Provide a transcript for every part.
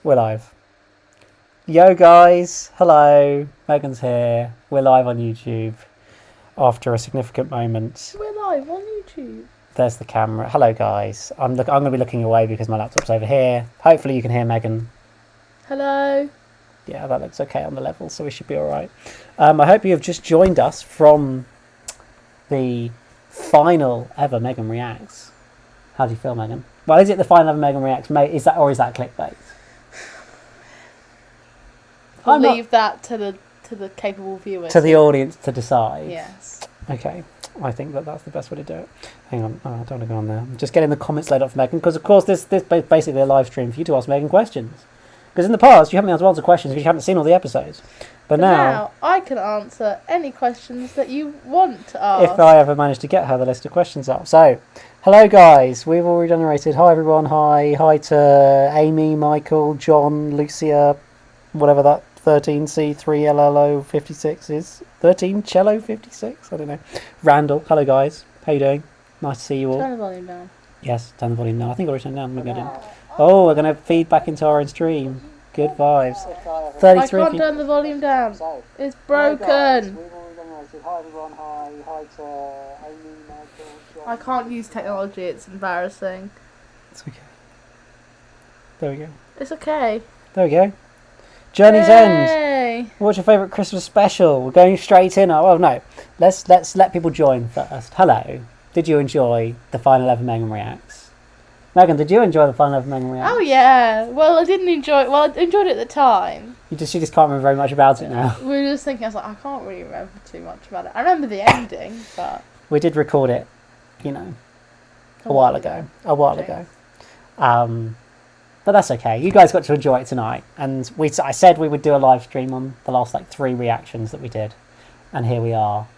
We're live. Yo guys, hello. Megan's here. We're live on YouTube after a significant moment. We're live on YouTube. There's the camera. Hello guys. I'm going to be looking away because my laptop's over here. Hopefully you can hear Megan. Hello. Yeah, that looks okay on the level, so we should be alright. I hope you have just joined us from the final ever Megan Reacts. How do you feel, Megan? Well, is it the final ever Megan Reacts? Is that clickbait? I'll leave that to the capable viewers. To the audience to decide. Yes. Okay. I think that's the best way to do it. Hang on. Oh, I don't want to go on there. I'm just getting the comments laid up for Megan because, of course, this is basically a live stream for you to ask Megan questions. Because in the past, you haven't been able to answer questions because you haven't seen all the episodes. But now I can answer any questions that you want to ask. If I ever manage to get her the list of questions up. So, hello guys. We've all regenerated. Hi everyone. Hi. Hi to Amy, Michael, John, Lucia, whatever that 13C3LLO56 is. 13 Cello 56? I don't know. Randall. Hello guys. How you doing? Nice to see you all. Turn the volume down. Yes, turn the volume down. I think I already turned down. Maybe I didn't. Oh, we're going to feed back into our own stream. Good vibes. 33. I can't turn the volume down. It's broken. Hi everyone. Hi. Hi to Amy, Michael, John. I can't use technology. It's embarrassing. It's okay. There we go. It's okay. There we go. Journey's End. Yay! What's your favourite Christmas special? We're going straight in. Oh no, let's let people join first. Hello. Did you enjoy the final ever Megan Reacts? Megan, did you enjoy the final ever Megan Reacts? Oh yeah. Well, I didn't enjoy it. Well, I enjoyed it at the time. She just can't remember very much about it now. We were just thinking. I was like, I can't really remember too much about it. I remember the ending, but We did record it, a while ago. A while ago. But that's okay. You guys got to enjoy it tonight, and I said we would do a live stream on the last 3 reactions that we did, and here we are.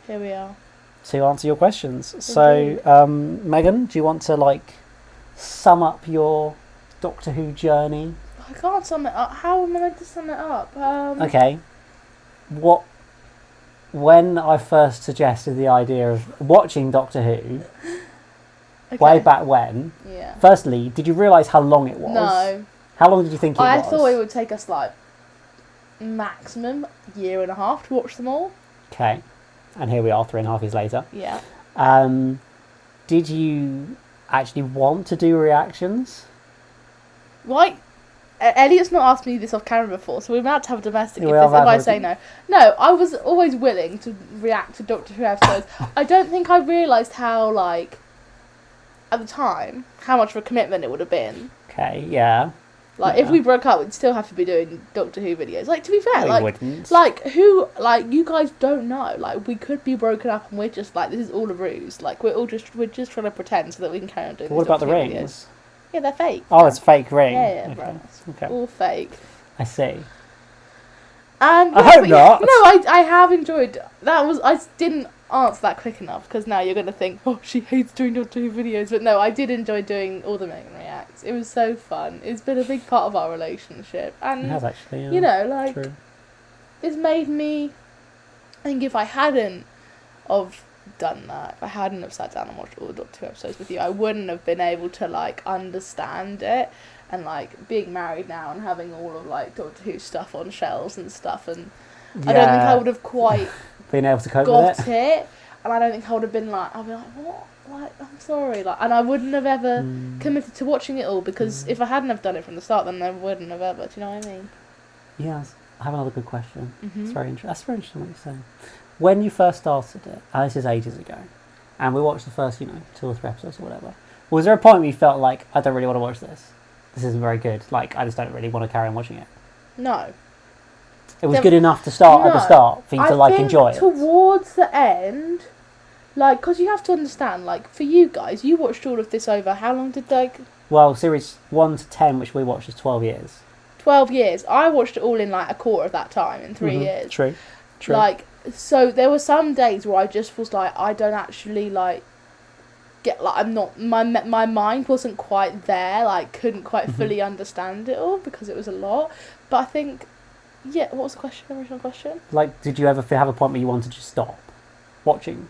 Here we are. To answer your questions. So, Megan, do you want to sum up your Doctor Who journey? I can't sum it up. How am I meant to sum it up? Okay. When I first suggested the idea of watching Doctor Who, way back when, yeah. Firstly, did you realise how long it was? No. How long did you think it was? I thought it would take us maximum 1.5 years to watch them all. Okay. And here we are 3.5 years later. Yeah. Did you actually want to do reactions? Right. Elliot's not asked me this off camera before, so we're about to have a domestic if I say no. No, I was always willing to react to Doctor Who episodes. I don't think I realised how, at the time, how much of a commitment it would have been. Okay, yeah. If we broke up, we'd still have to be doing Doctor Who videos. To be fair, we wouldn't. You guys don't know. We could be broken up and we're just this is all a ruse. We're just trying to pretend so that we can carry on doing. What about the rings? Videos. Yeah, they're fake. Oh, it's a fake ring. Yeah, okay. Okay. All fake. I see. And I hope not. No, I have enjoyed. I didn't answer that quick enough because now you're going to think, oh, she hates doing Doctor Who videos. But no, I did enjoy doing all the Megan Reacts. It was so fun. It's been a big part of our relationship. And, it has actually, yeah. True. It's made me, I think if I hadn't of done that, if I hadn't have sat down and watched all the Doctor Who episodes with you, I wouldn't have been able to, understand it. And, being married now and having all of, Doctor Who stuff on shelves and stuff. And yeah. I don't think I would have quite been able to cope got with it. And I don't think I would have been I'll be what? I'm sorry. And I wouldn't have ever committed to watching it all because if I hadn't have done it from the start, then I wouldn't have ever. Do you know what I mean? Yes. I have another good question. Mm-hmm. That's very interesting what you're saying. When you first started it, and this is ages ago, and we watched the first, 2 or 3 episodes or whatever, was there a point where you felt I don't really want to watch this? This isn't very good. I just don't really want to carry on watching it. No. It was good enough to start at the start for you to enjoy it. Towards the end, because you have to understand, for you guys, you watched all of this over how long did Well, series 1 to 10, which we watched, is 12 years. 12 years. I watched it all in a quarter of that time in 3 years. True. So there were some days where I just was I don't actually get I'm not my mind wasn't quite there, couldn't quite fully understand it all because it was a lot. But I think, yeah. What was the original question? Did you ever have a point where you wanted to stop watching?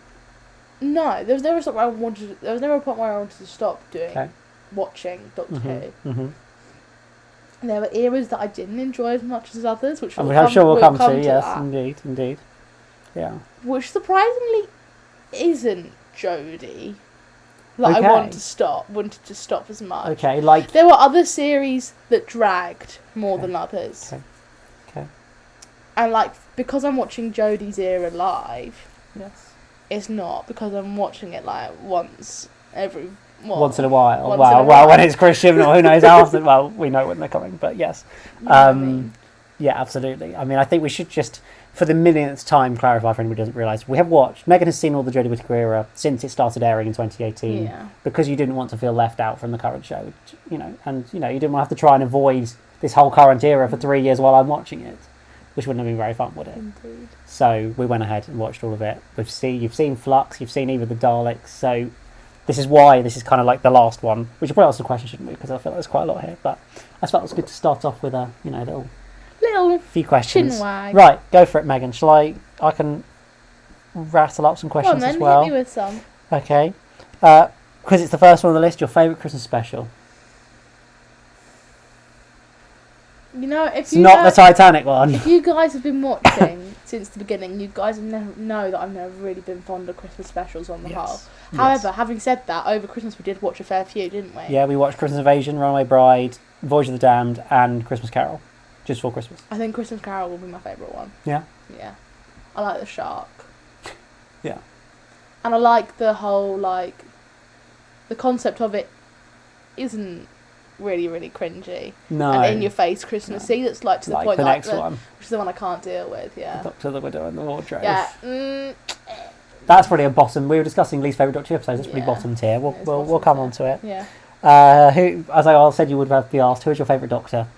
No, there was never a point where I wanted to stop doing watching Doctor Who. there were eras that I didn't enjoy as much as others, which I'm sure we'll come to. Yes, that. indeed. Yeah. Which surprisingly isn't Jodie. That Okay. I wanted to stop as much. Okay, like... There were other series that dragged more than others. Okay. And like, because I'm watching Jodie's era live, Yes. it's not because I'm watching it like once every... Once in a while. Once in a Well, while. when it's Christian, or who knows how often. Well, we know when they're coming, but yes. You know what I mean? Yeah, absolutely. I mean, I think we should just, for the millionth time, clarify for anyone who doesn't realise, we have watched, Megan has seen all the Jodie Whittaker era since it started airing in 2018, Yeah. because you didn't want to feel left out from the current show, you know, and, you know, you didn't have to try and avoid this whole current era for 3 years while I'm watching it, which wouldn't have been very fun, would it? Indeed. So we went ahead and watched all of it. You've seen Flux, you've seen Eve of the Daleks, so this is why this is kind of like the last one. We should probably ask some questions, shouldn't we? Because I feel like there's quite a lot here. But I felt it was good to start off with a, you know, Little few questions. chinwag. Right, go for it, Megan. I can rattle up some Come on questions then, as well. hit me with some. Okay. Because it's the first one on the list, your favourite Christmas special. You know, It's not the Titanic one. If you guys have been watching since the beginning, you guys know that I've never really been fond of Christmas specials on the whole. However, having said that, over Christmas we did watch a fair few, didn't we? Yeah, we watched Christmas Invasion, Runaway Bride, Voyage of the Damned, and Christmas Carol. Just for Christmas. I think Christmas Carol will be my favourite one. Yeah? Yeah. I like the shark. Yeah. And I like the whole, like, the concept of it isn't really, really cringy. No. And in your face Christmassy, that's like to the like point the like next one. which is the one I can't deal with, yeah. Doctor, the Widow and the Wardrobe. Yeah. That's probably a bottom. We were discussing least favourite Doctor Who episodes. That's pretty Yeah. bottom tier. We'll It's we'll bottom come tier. on to it. Yeah. Who, as I said, you would have be asked. Who is your favourite Doctor?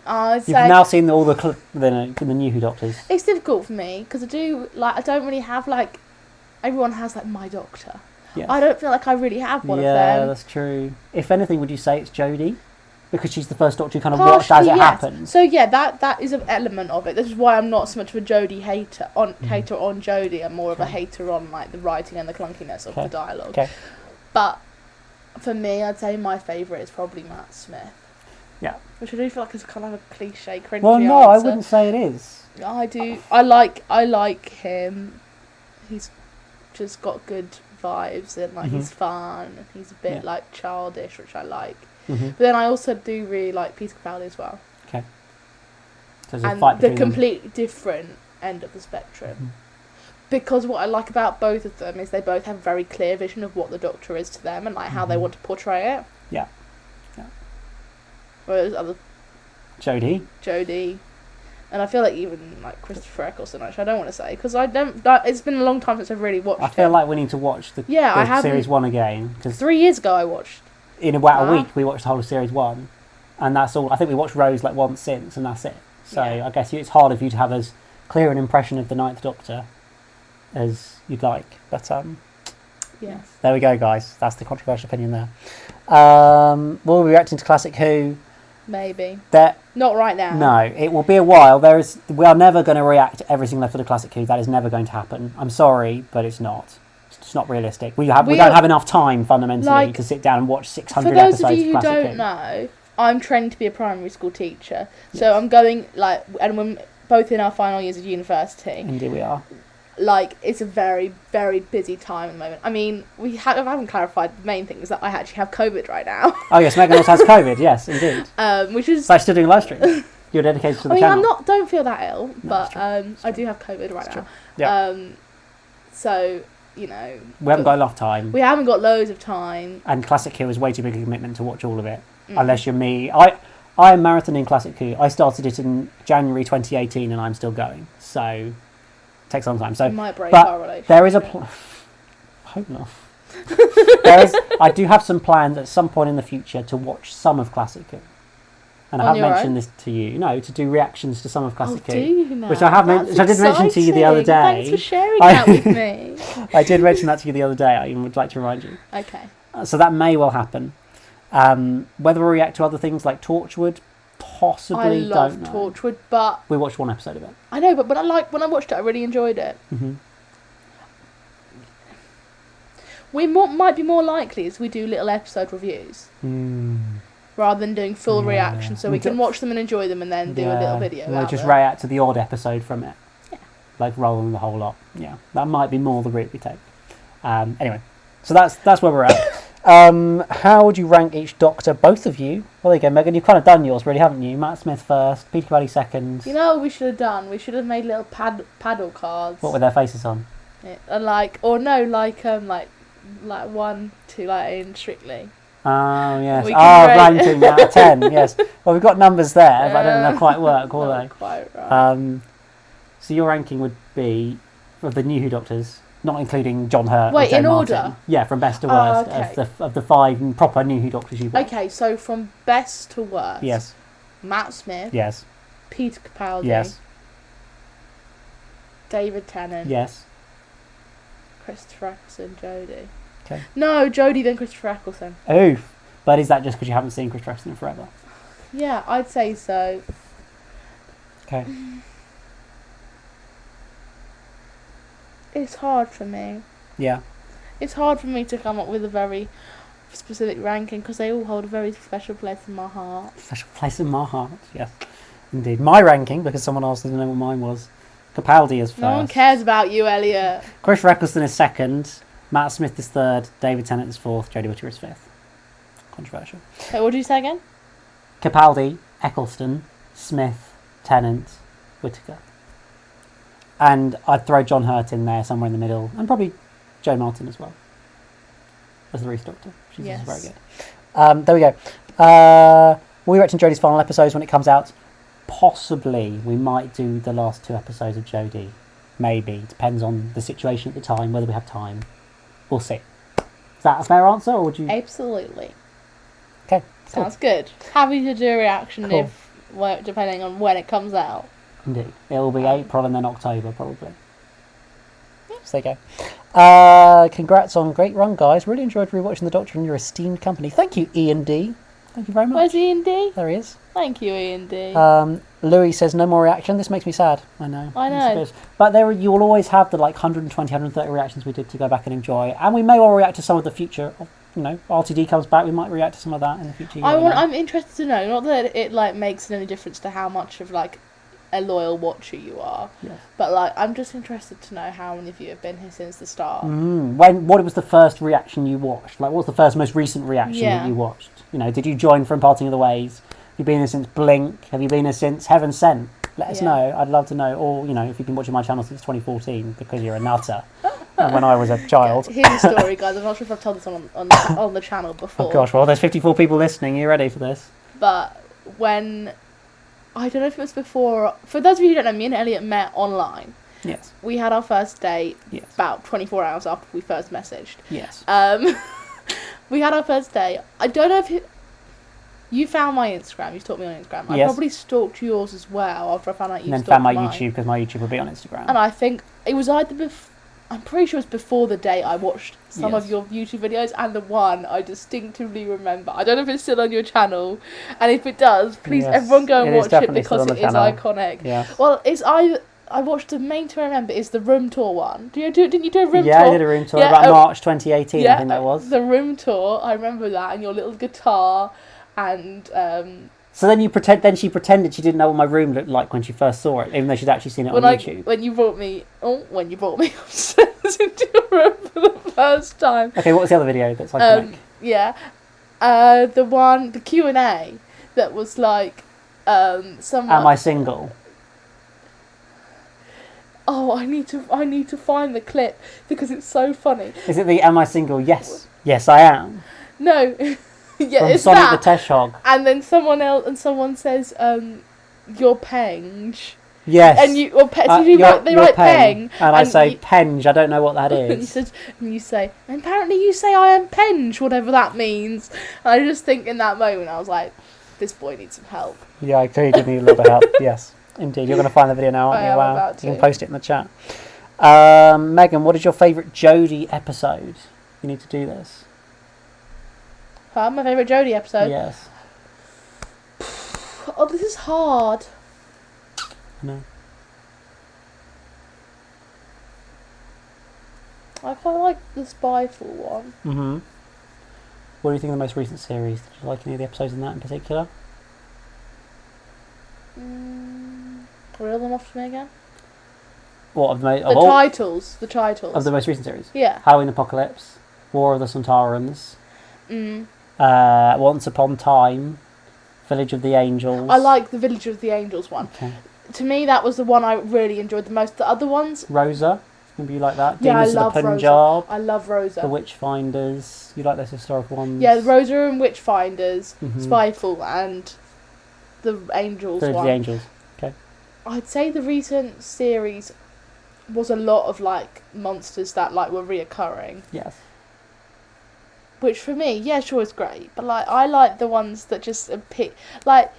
I'd You've say now seen all the new Who Doctors. it's difficult for me because I don't really have like everyone has like my Doctor. Yeah. I don't feel like I really have one of Yeah, them. that's true. If anything, would you say it's Jodie? Because she's the first Doctor you kind of watched as Partially, it yes. happens. So yeah, that is an element of it. This is why I'm not so much of a Jodie hater on Jodie. I'm more of a hater on like the writing and the clunkiness of the dialogue. Okay. But for me, I'd say my favourite is probably Matt Smith. Yeah. Which I do feel like is kind of a cliche, cringy Well, no, answer. I wouldn't say it is. I do. I like him. He's just got good vibes and like he's fun and he's a bit like childish, which I like. But then I also do really like Peter Capaldi as well. Okay. So there's a And fight the between them. completely different end of the spectrum. Because what I like about both of them is they both have a very clear vision of what the Doctor is to them and like how they want to portray it. Yeah. Whereas other Jodie. Jodie, and I feel like even like Christopher Eccleston, which I don't want to say because I don't. It's been a long time since I've really watched. I feel him. like we need to watch the I haven't. series 1 again because 3 years ago I watched. in about a Ah. week we watched the whole of series 1, and that's all. I think we watched Rose like once since, and that's it. So Yeah. I guess it's harder for you to have as clear an impression of the Ninth Doctor as you'd like. But Yes. there we go, guys. That's the controversial opinion there. We'll be reacting to Classic Who. Maybe. That Not right now. No, it will be a while. We are never going to react to every single episode of Classic Who. That is never going to happen. I'm sorry, but it's not. It's not realistic. We don't have enough time fundamentally to sit down and watch 600 For those episodes of you who of Classic don't Who. know, I'm trained to be a primary school teacher, so I'm going and we're both in our final years of university. Indeed, we are. Like, it's a very, very busy time at the moment. I mean, I haven't clarified the main thing is that I actually have COVID right now. Oh yes, Megan also has COVID. Yes, indeed. Which is. So I'm still doing live stream. You're dedicated to the I mean, channel. don't feel that ill, but it's true. I do have COVID right now. Yeah. So, you know. We haven't got enough time. We haven't got loads of time. And Classic Who is way too big a commitment to watch all of it. Unless you're me. I am marathoning Classic Who. I started it in January 2018 and I'm still going. So it takes a long time. So It might break our relationship. there is a I hope not. I do have some plans at some point in the future to watch some of Classic Who. And I On have your mentioned own? this to you. No, to do reactions to some of Classic Oh, Who. do you now? Which I have which I did mention to you the other day. Thanks for sharing that with me. I did mention that to you the other day. I would like to remind you. Okay. So that may well happen. Whether we react to other things like Torchwood, possibly. I love don't know. Torchwood, but We watched one episode of it. I know, but when I watched it, I really enjoyed it. Mm-hmm. We might be more likely as we do little episode reviews. rather than doing full Yeah. reactions, so we can watch them and enjoy them, and then do a little video. We'll about just them. react to the odd episode from it. Yeah. Like rolling the whole lot. Yeah, that might be more the route we take. Anyway, so that's where we're at. How would you rank each Doctor? Both of you. Well, there you go, Megan. You've kind of done yours, really, haven't you? Matt Smith first, Peter Capaldi second. You know what we should have done? We should have made little paddle cards. What with their faces on? Yeah, and like 1, 2, like in Strictly. Oh, yes. We can rate- ranking out of 10, yes. Well, we've got numbers there, but I don't think they'll quite work, will Not they? quite right. So your ranking would be, of the new Who Doctors, not including John Hurt Wait, or Joe in Martin. order? Yeah, from best to worst, okay. of the 5 proper new Who Doctors you've watched. Okay, so from best to worst. Yes, Matt Smith. yes, Peter Capaldi. yes, David Tennant. yes. Christopher Eccleston, Jodie. Okay. No, Jodie then Christopher Eccleston. Oof. But is that just because you haven't seen Christopher Eccleston forever? Yeah, I'd say so. Okay. It's hard for me. Yeah. It's hard for me to come up with a very specific ranking because they all hold a very special place in my heart. Special place in my heart. Yes, indeed. My ranking, because someone else didn't know what mine was. Capaldi is first. No one cares about you, Elliot. Christopher Eccleston is second. Matt Smith is third. David Tennant is fourth. Jodie Whittaker is fifth. Controversial. Wait, what did you say again? Capaldi, Eccleston, Smith, Tennant, Whittaker. And I'd throw John Hurt in there somewhere in the middle. And probably Joe Martin as well. As the Reese Doctor. She's Yes. very good. There we go. We'll be watching Jodie's final episodes when it comes out. Possibly we might do the last 2 episodes of Jodie. Maybe. Depends on the situation at the time, whether we have time. We'll see. Is that a fair answer, or would you... Absolutely. Okay. Cool. Sounds good. Happy to do a reaction Cool. depending on when it comes out. Indeed. It will be April and then October, probably. Yep. So there you go. Congrats on great run, guys. Really enjoyed rewatching The Doctor in your esteemed company. Thank you, Ian D. Thank you very much. Where's Ian D? There he is. Thank you, Ian D. Louis says no more reaction. This makes me sad. I know. I know. It's a bit- But you will always have the 120, 130 reactions we did to go back and enjoy. And we may well react to some of the future. RTD comes back, we might react to some of that in the future. I'm interested to know, not that it makes any difference to how much of a loyal watcher you are, Yes. but I'm just interested to know how many of you have been here since the start. What was the first reaction you watched? What was the first most recent reaction that you watched? Did you join from Parting of the Ways? Have you been here since Blink? Have you been here since Heaven Sent? Let us know. I'd love to know. Or, if you've been watching my channel since 2014 because you're a nutter. When I was a child. Here's the story, guys. I'm not sure if I've told this on the channel before. Oh gosh, well there's 54 people listening. Are you ready for this? But when... I don't know if it was before... For those of you who don't know, me and Elliot met online. Yes. We had our first date Yes. about 24 hours after we first messaged. Yes. We had our first date. I don't know if you found my Instagram. You stalked me on Instagram. I Yes. probably stalked yours as well after I found out you And then stalked found my mine. YouTube because my YouTube would be on Instagram. And I think it was either I'm pretty sure it was before the date I watched some Yes. of your YouTube videos, and the one I distinctly remember. I don't know if it's still on your channel, and if it does, please Yes, everyone go and it is watch it definitely still because on it the is channel. iconic. Yes. Well, I watched the main tour I remember is the room tour one. Didn't you do a room tour? Yeah, I did a room tour Yeah, about March 2018, I think that was. The room tour, I remember that, and your little guitar, and So then she pretended she didn't know what my room looked like when she first saw it, even though she'd actually seen it on YouTube. when you brought me upstairs into your room for the first time. Okay, what was the other video that's iconic? The Q&A that was someone. Am I single? Oh, I need to find the clip because it's so funny. Is it the Am I single? Yes. Yes, I am. No, yeah, From it's Sonic that. the Hedgehog. And then someone says, "You're Penge." Yes. And you, or so You're they write Peng, Peng, and I say Penge. I don't know what that and is. you say, and apparently you say I am Penge, whatever that means. And I just think in that moment I was like, this boy needs some help. Yeah, I clearly did need a little bit of help. Yes, indeed. You're going to find the video now, aren't I you? am Wow. about You to. can post it in the chat. Megan, what is your favourite Jodie episode? You need to do this. My favourite Jodie episode. Yes. Oh, this is hard. No. I quite like the Spyful one. Mm-hmm. What do you think of the most recent series? Did you like any of the episodes in that in particular? Reel them off to me again. What of The titles. The titles of the most recent series? Yeah. Halloween Apocalypse, War of the Sontarans, Mm. Once Upon Time, Village of the Angels. I like the Village of the Angels one. Okay. To me, that was the one I really enjoyed the most. The other ones, Rosa, maybe you like that. yeah, Demons I love of the Punjab, Rosa. I love Rosa. The Witchfinders. You like those historical ones? Yeah, Rosa and Witchfinders, Mhm. Spyfall, and the Angels Village of one. the Angels. Okay. I'd say the recent series was a lot of like monsters that like were reoccurring. Yes. Which for me, yeah, sure, is great. But like, I like the ones that just pick like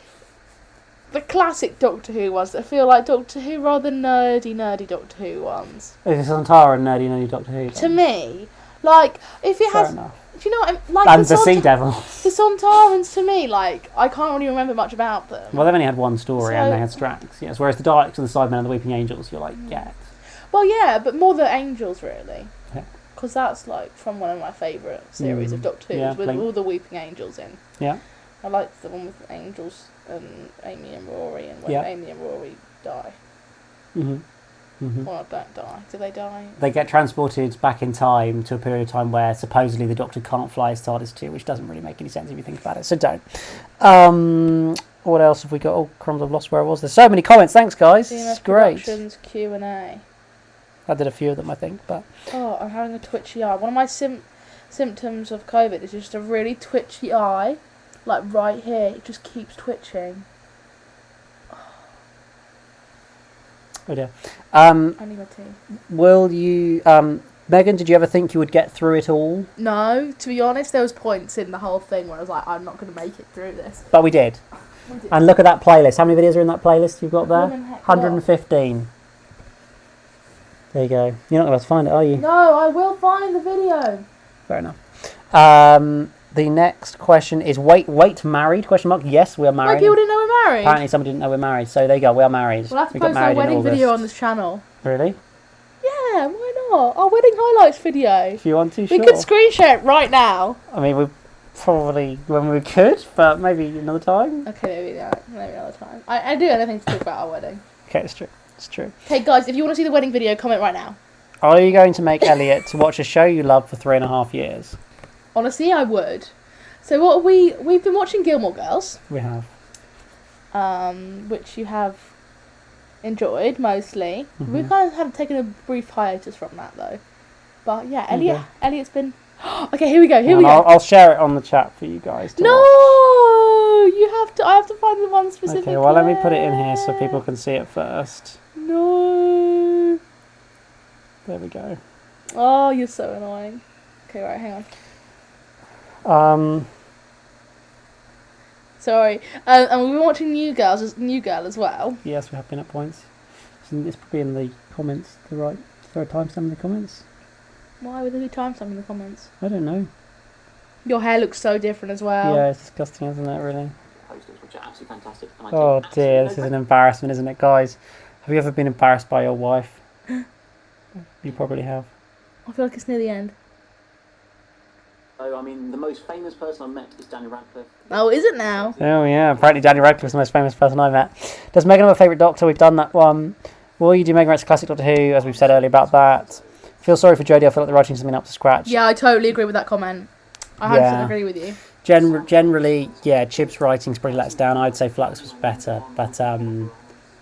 the classic Doctor Who ones that feel like Doctor Who rather than nerdy Doctor Who ones. Is Sontaran nerdy Doctor Who? To me, like if it Fair has, enough. do you know what I mean? Like And the Sea Devils. The Sontarans, to me, like I can't really remember much about them. Well, they've only had one story and So- they had Strax. Yes. Whereas the Daleks and the Sidemen and the Weeping Angels, you're like, yeah. Well, yeah, but more the Angels really. Yeah. Because that's like from one of my favourite series of Doctor Who's Yeah, with Blink. all the Weeping Angels in. Yeah. I liked the one with Angels and Amy and Rory, and when Yeah. Amy and Rory die. Mhm. Mhm. Well, don't die. Do they die? They get transported back in time to a period of time where supposedly the Doctor can't fly his TARDIS too, which doesn't really make any sense if you think about it. So don't. What else have we got? Oh, crumbs! I've lost where I was. There's so many comments. Thanks, guys. EMS It's great. Productions Q&A. I did a few of them, I think, but Oh, I'm having a twitchy eye. One of my symptoms of COVID is just a really twitchy eye, like right here. It just keeps twitching. oh dear. I need my tea. Will you, Megan? Did you ever think you would get through it all? No, to be honest, there was points in the whole thing where I was like, I'm not going to make it through this. But we did. And look at that playlist. How many videos are in that playlist you've got there? 115. There you go. You're not going to find it, are you? No, I will find the video. Fair enough. The next question is, wait, married? Question mark. Yes, we are Why married. people didn't know we're married? Apparently somebody didn't know we're married. So there you go. We are married. We'll have to We got post our married in wedding video August. on this channel. Really? Yeah, why not? Our wedding highlights video. If you want to, We sure. could screen share it right now. I mean, we probably when we could, but maybe another time. Okay, maybe another time. I do anything to talk about our wedding. Okay, it's true. It's true. Hey guys, if you want to see the wedding video, comment right now. Are you going to make Elliot to watch a show you loved for 3.5 years? Honestly, I would. So what we've been watching Gilmore Girls, We have. which you have enjoyed mostly. Mhm. We kind of have taken a brief hiatus from that though. But yeah, Elliot's been. Okay, here we go. Here we go. I'll share it on the chat for you guys. To No, watch. you have to. I have to find the one specific. Okay, well let me put it in here so people can see it first. No. There we go. Oh, you're so annoying. Okay, right, hang on. Sorry. And we've been watching New Girl as well. Yes, we have been at points. It's probably in the comments. Is there a timestamp in the comments? Why would there be timestamp in the comments? I don't know. Your hair looks so different as well. Yeah, it's disgusting, isn't it? Really. Posters, which are absolutely fantastic. And I Oh take dear, this absolutely is an embarrassment, isn't it, guys? Have you ever been embarrassed by your wife? You probably have. I feel like it's near the end. So, I mean, the most famous person I've met is Daniel Radcliffe. Oh, is it now? Oh yeah, apparently Daniel Radcliffe is the most famous person I met. Does Megan have a favourite Doctor? We've done that one. Will you do Megan Rex Classic Doctor Who, as we've said earlier about that? Feel sorry for Jodie, I feel like the writing's been up to scratch. Yeah, I totally agree with that comment. I 100% agree with you. Generally, yeah, Chib's writing's probably let us down. I'd say Flux was better, but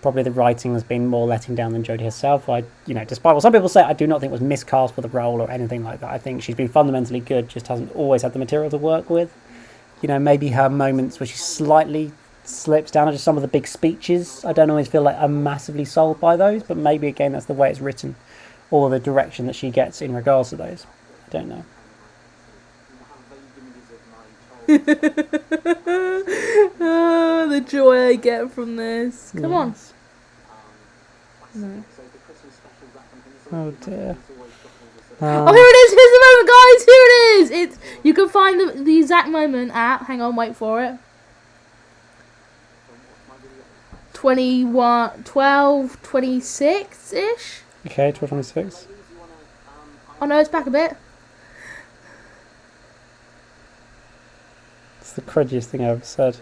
probably the writing has been more letting down than Jodie herself. Despite what some people say, I do not think it was miscast for the role or anything like that. I think she's been fundamentally good, just hasn't always had the material to work with. Maybe her moments where she slightly slips down, or just some of the big speeches. I don't always feel like I'm massively sold by those, but maybe again that's the way it's written, or the direction that she gets in regards to those. I don't know. Oh, the joy I get from this. Come on. No. Oh dear. Oh, here it is! Here's the moment, guys! Here it is! You can find the exact moment at... Hang on, wait for it. 26-ish? Okay, 12:26. Oh no, it's back a bit. the cringiest thing I ever said.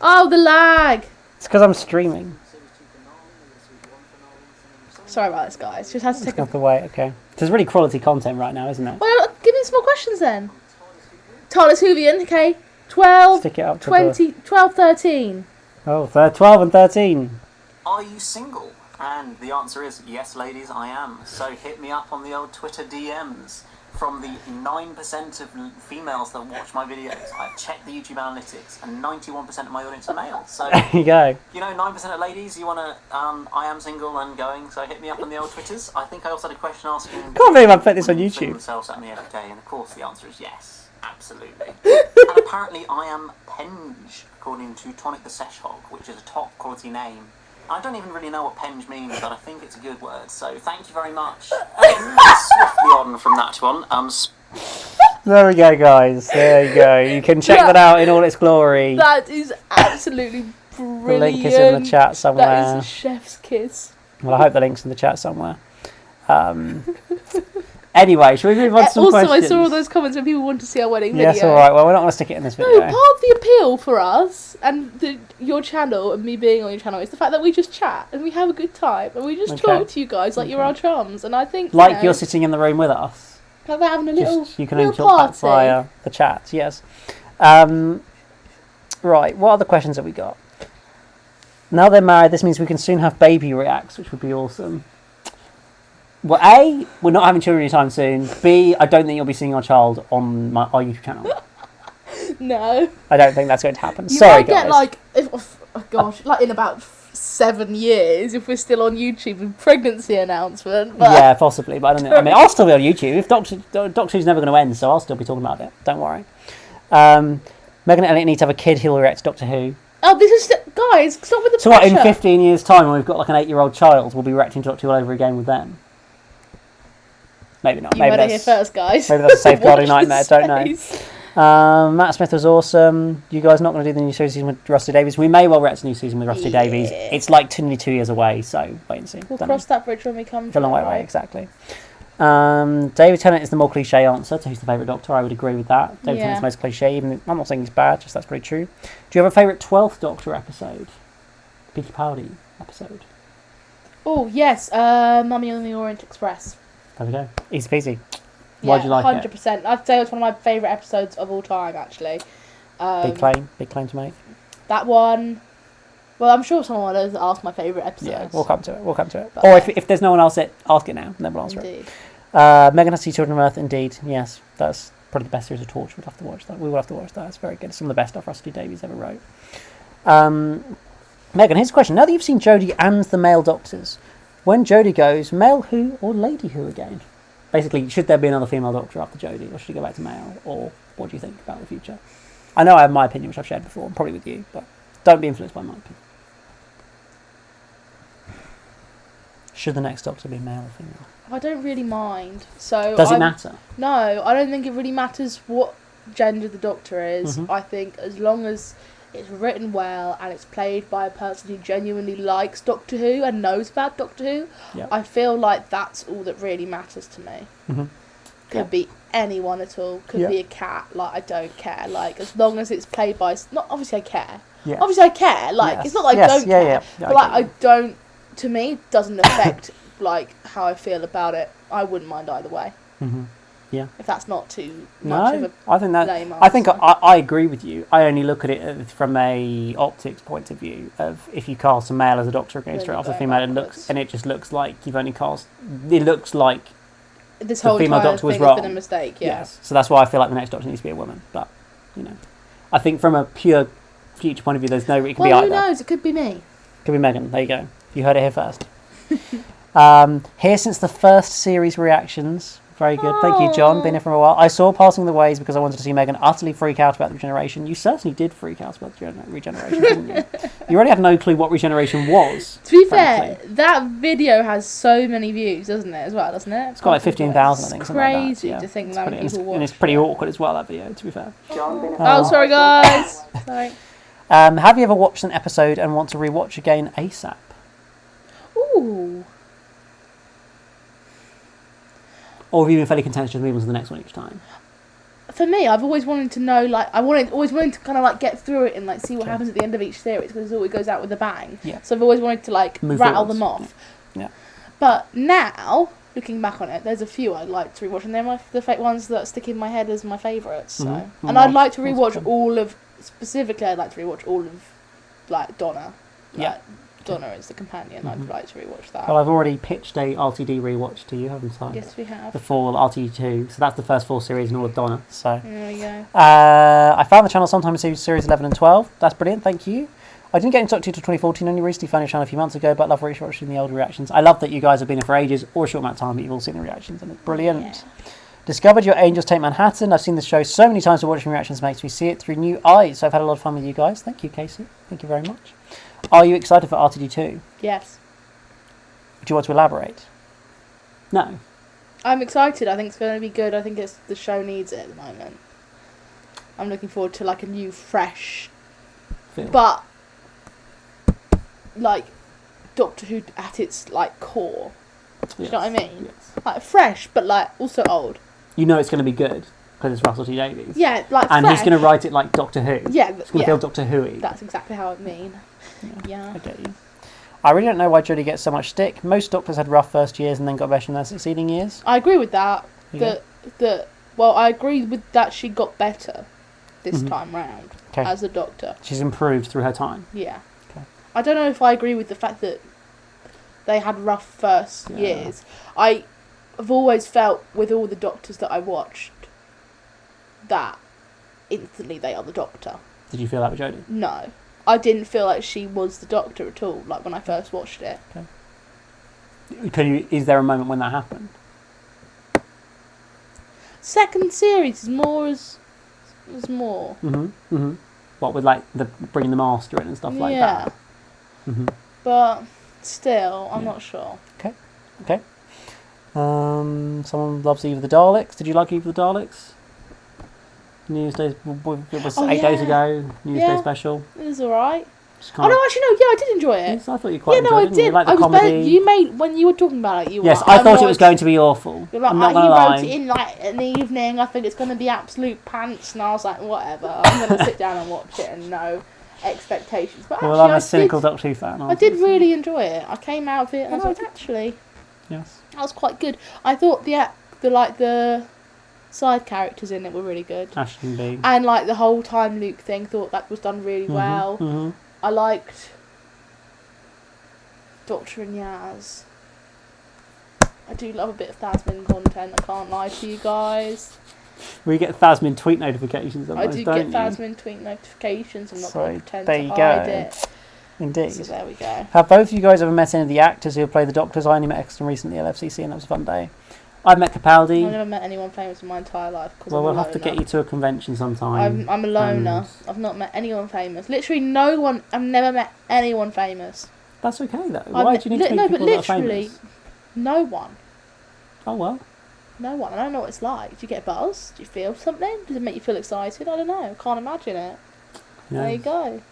Oh, the lag. It's because I'm streaming. Sorry about this, guys. Just had to take Take off the way, okay. There's really quality content right now, isn't it? Well, give me some more questions then. Tarlis Hoovian, okay. 12, Stick it up to 20, 12, 13. Oh, 12 and 13. Are you single? And the answer is yes, ladies, I am. So hit me up on the old Twitter DMs. From the 9% of females that watch my videos, I've checked the YouTube analytics, and 91% of my audience are male. So, There you go. 9% of ladies, you want to, I am single and going, so hit me up on the old Twitters. I think I also had a question asking... Can't believe I put this on women YouTube. fling themselves at me every day, and of course the answer is yes. Absolutely. And apparently I am Penge, according to Tonic the Sesh Hog, which is a top quality name. I don't even really know what Penge means, but I think it's a good word, so thank you very much. Swiftly on from that one. There we go, guys. There you go. You can check that out in all its glory. That is absolutely brilliant. The link is in the chat somewhere. That is a chef's kiss. Well, I hope the link's in the chat somewhere. Anyway, shall we move on to some Also, questions? I saw all those comments when people want to see our wedding video. Yes, all right. Well, we're not going to stick it in this video. No, part of the appeal for us and your channel and me being on your channel is the fact that we just chat and we have a good time and we just talk to you guys like you're our chums. And I think like you're sitting in the room with us. Like we're having a little, You can little only talk back party. via the chat. Yes. Right. What are the questions that we got? Now they're married. This means we can soon have baby reacts, which would be awesome. Well, A, we're not having children anytime soon. B, I don't think you'll be seeing our child on our YouTube channel. No. I don't think that's going to happen. You Sorry, might get guys. like in about 7 years if we're still on YouTube with pregnancy announcement. But Yeah, possibly, but I don't know. I mean, I'll still be on YouTube. If Doctor Who's never going to end, so I'll still be talking about it. Don't worry. Megan and Elliot need to have a kid who will react to Doctor Who. Oh, this is guys. Stop with the So pressure. what, in 15 years' time, when we've got like an 8-year-old child, we'll be reacting to Doctor Who all over again with them? Maybe not. You Maybe heard it here that's first, guys. maybe that's a safeguarding Watch nightmare. this Don't know. space. Matt Smith was awesome. You guys not going to do the new season with Rusty Davies? We may well react to the new season with Rusty Davies. It's like nearly 2 years away, so wait and see. We'll Don't know. cross that bridge when we come It's a long to way it, away, right? exactly. David Tennant is the more cliche answer to who's the favourite Doctor. I would agree with that. David Tennant's the most cliche, even I'm not saying he's bad, just that's pretty true. Do you have a favourite 12th Doctor episode? Peaky Powdy episode. Oh, yes. Mummy on the Orient Express. There we go. Easy peasy. Why do you like 100%. it? I'd say it's one of my favourite episodes of all time, actually. Big claim to make. That one. Well, I'm sure someone has asked my favourite episodes. Yeah, we'll come to it. But, Or if there's no one else, ask it now, and then we'll answer Indeed. it. Megan has to see Children of Earth, indeed. Yes, that's probably the best series of Torch. We'll have to watch that. We will have to watch that. It's very good. It's some of the best stuff Rusty Davies ever wrote. Megan, here's a question. Now that you've seen Jodie and the male Doctors, when Jodie goes, male Who or Lady Who again? Basically, should there be another female Doctor after Jodie, or should it go back to male? Or what do you think about the future? I know I have my opinion, which I've shared before, probably with you, but don't be influenced by my opinion. Should the next Doctor be male or female? I don't really mind. So Does it matter? No, I don't think it really matters what gender the Doctor is. Mhm. I think as long as it's written well and it's played by a person who genuinely likes Doctor Who and knows about Doctor Who, Yeah. I feel like that's all that really matters to me. Mhm. Could be anyone at all. Could Yeah. be a cat. Like, I don't care. Like, as long as it's played by... Not obviously I care. Yeah. Obviously I care. Like, Yes. it's not like Yes, I don't yeah, care. yeah. Yeah, But like, get I you. don't... To me, it doesn't affect like how I feel about it. I wouldn't mind either way. Mhm. Yeah. If that's not too much No, of I think that. lame I think answer. I agree with you. I only look at it from a optics point of view. Of if you cast a male as a Doctor against Then straight you're after a going female, backwards. it just looks like you've only cast. It looks like this the whole female entire Doctor was thing has been wrong. a mistake. Yeah. yes. So that's why I feel like the next Doctor needs to be a woman. But I think from a pure future point of view, there's no. It can be Well, who either. knows? It could be me. Could be Megan. There you go. You heard it here first. Here since the first series reactions. Very good. Thank you, John. Been here for a while. I saw Passing the Ways because I wanted to see Megan utterly freak out about the regeneration. You certainly did freak out about the regeneration, didn't you? You already had no clue what regeneration was. To be frankly. fair, that video has so many views, doesn't it? As well, doesn't it? It's got like 15,000, I think. It's something like that, crazy yeah. to think It's that many pretty- people watch. and it's pretty awkward as well, that video, to be fair. Oh, sorry, guys. Sorry. Have you ever watched an episode and want to rewatch again ASAP? Ooh. Or have you been fairly content to just move on to the next one each time? for me, I've always wanted to know, like, always wanted to kind of, like, get through it and, like, see what happens at the end of each series, because it always goes out with a bang. Yeah. So I've always wanted to, like, Move rattle forwards. them off. Yeah. But now, looking back on it, there's a few I'd like to rewatch, and they're the ones that stick in my head as my favourites. So, Mhm. and I'd like to That's rewatch good. all of, specifically, I'd like to rewatch all of, like, Donna. Like, Yeah. Donna is the companion. I'd like to rewatch that. Well, I've already pitched a RTD rewatch to you, haven't I? Yes, we have. The full RTD2, so that's the first 4 series and all of Donna. So There we go. I found the channel sometime in series 11 and 12. That's brilliant, thank you. I didn't get into Doctor Who till 2014, only recently found your channel a few months ago, but I love watching the older reactions. I love that you guys have been here for ages, or a short amount of time, but you've all seen the reactions, and it's brilliant. Yeah. Discovered your Angels Take Manhattan. I've seen this show so many times, but watching reactions makes me see it through new eyes. So I've had a lot of fun with you guys. Thank you, Casey. Thank you very much. Are you excited for RTD2? Yes. Do you want to elaborate? No. I'm excited. I think it's going to be good. I think the show needs it at the moment. I'm looking forward to, like, a new, fresh, Feel. but, like, Doctor Who at its, like, core. Do you know what I mean? Yes. Like, fresh, but, like, also old. You know it's going to be good because it's Russell T Davies. Yeah, like, And fresh. he's going to write it like Doctor Who. Yeah, It's going to feel Doctor Who-y. That's exactly how I mean. Yeah. I get you. I really don't know why Jodie gets so much stick. Most doctors had rough first years and then got better in their succeeding years. I agree with that. Yeah. Well, I agree with that she got better this Mhm. time round Okay. as a doctor. She's improved through her time. Yeah. Okay. I don't know if I agree with the fact that they had rough first Yeah. years. I've always felt with all the doctors that I watched that instantly they are the doctor. Did you feel that with Jodie? No. I didn't feel like she was the doctor at all, like when I first watched it. Is there a moment when that happened? Second series is more as more. What with like the bringing the master in and stuff like Yeah. that? hmm But still, I'm Yeah. not sure. Okay. Someone loves Eve of the Daleks. Did you like Eve of the Daleks? Newsday. It was Oh, 8 days yeah. ago. Newsday Yeah. special. It was alright. Just Oh no, actually no, yeah, I did enjoy it. Yes, I thought you quite Yeah, no, enjoyed I it. Didn't you? did. Like the I was comedy. better. You made when you were talking about it. You Yes, were, I thought it like- was going to be awful. You're like, I'm not he gonna wrote lie. it in like an evening. I think it's going to be absolute pants, and I was like, whatever. I'm going to sit down and watch it and no expectations. But Well, actually, I'm a cynical did, Doctor Who fan. I did really enjoy it. I came out of it and I was like, actually, Yes. that was quite good. I thought the side characters in it were really good, Ashton B. and like the whole time loop thing. Thought that was done really well. Mm-hmm. I liked Doctor and Yaz. I do love a bit of Tasman content, I can't lie to you guys. We get Thasmin tweet notifications. I Sometimes, do don't get you? Tasman tweet notifications, I'm not So, going to pretend there to you hide go. it. Indeed. So there we go. Have both of you guys ever met any of the actors who have played the Doctors? I only met Exton recently at LFCC and that was a fun day. I've met I've Capaldi. never met anyone famous in my entire life. Well, we'll have to get you to a convention sometime. I'm a loner. I've not met anyone famous. Literally no one. I've never met anyone famous. That's okay though. Why do you need to meet no, but people that are literally, famous? no one. Oh well. No one. I don't know what it's like. Do you get a buzz? Do you feel something? Does it make you feel excited? I don't know. I can't imagine it. Yeah. There you go.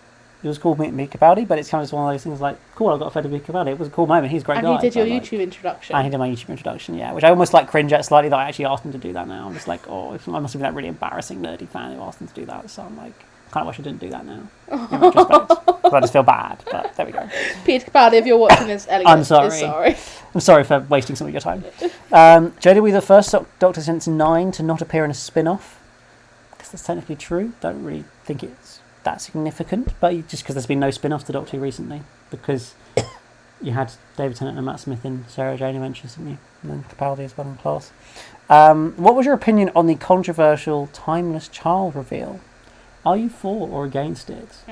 It was cool meeting Capaldi, but it's kind of just one of those things like, cool, I got a friend of Capaldi. It was a cool moment. He's a great And guy. he did your but, like, YouTube introduction. And he did my YouTube introduction, yeah, which I almost like cringe at slightly that I actually asked him to do that now. I'm just like, oh, I must have been that really embarrassing nerdy fan who asked him to do that. So I'm like, kind of wish I didn't do that now. In retrospect. 'Cause I just feel bad, but there we go. Peter Capaldi, if you're watching this, Elliot I'm sorry. is sorry. I'm sorry for wasting some of your time. Jodie, were you the first Doctor since 9 to not appear in a spin-off? Because that's technically true. Don't really think it's that significant, but just because there's been no spin-off to Doctor Who recently, because you had David Tennant and Matt Smith in Sarah Jane Adventures, didn't you? And then Capaldi as well in Class. What was your opinion on the controversial Timeless Child reveal? Are you for or against it?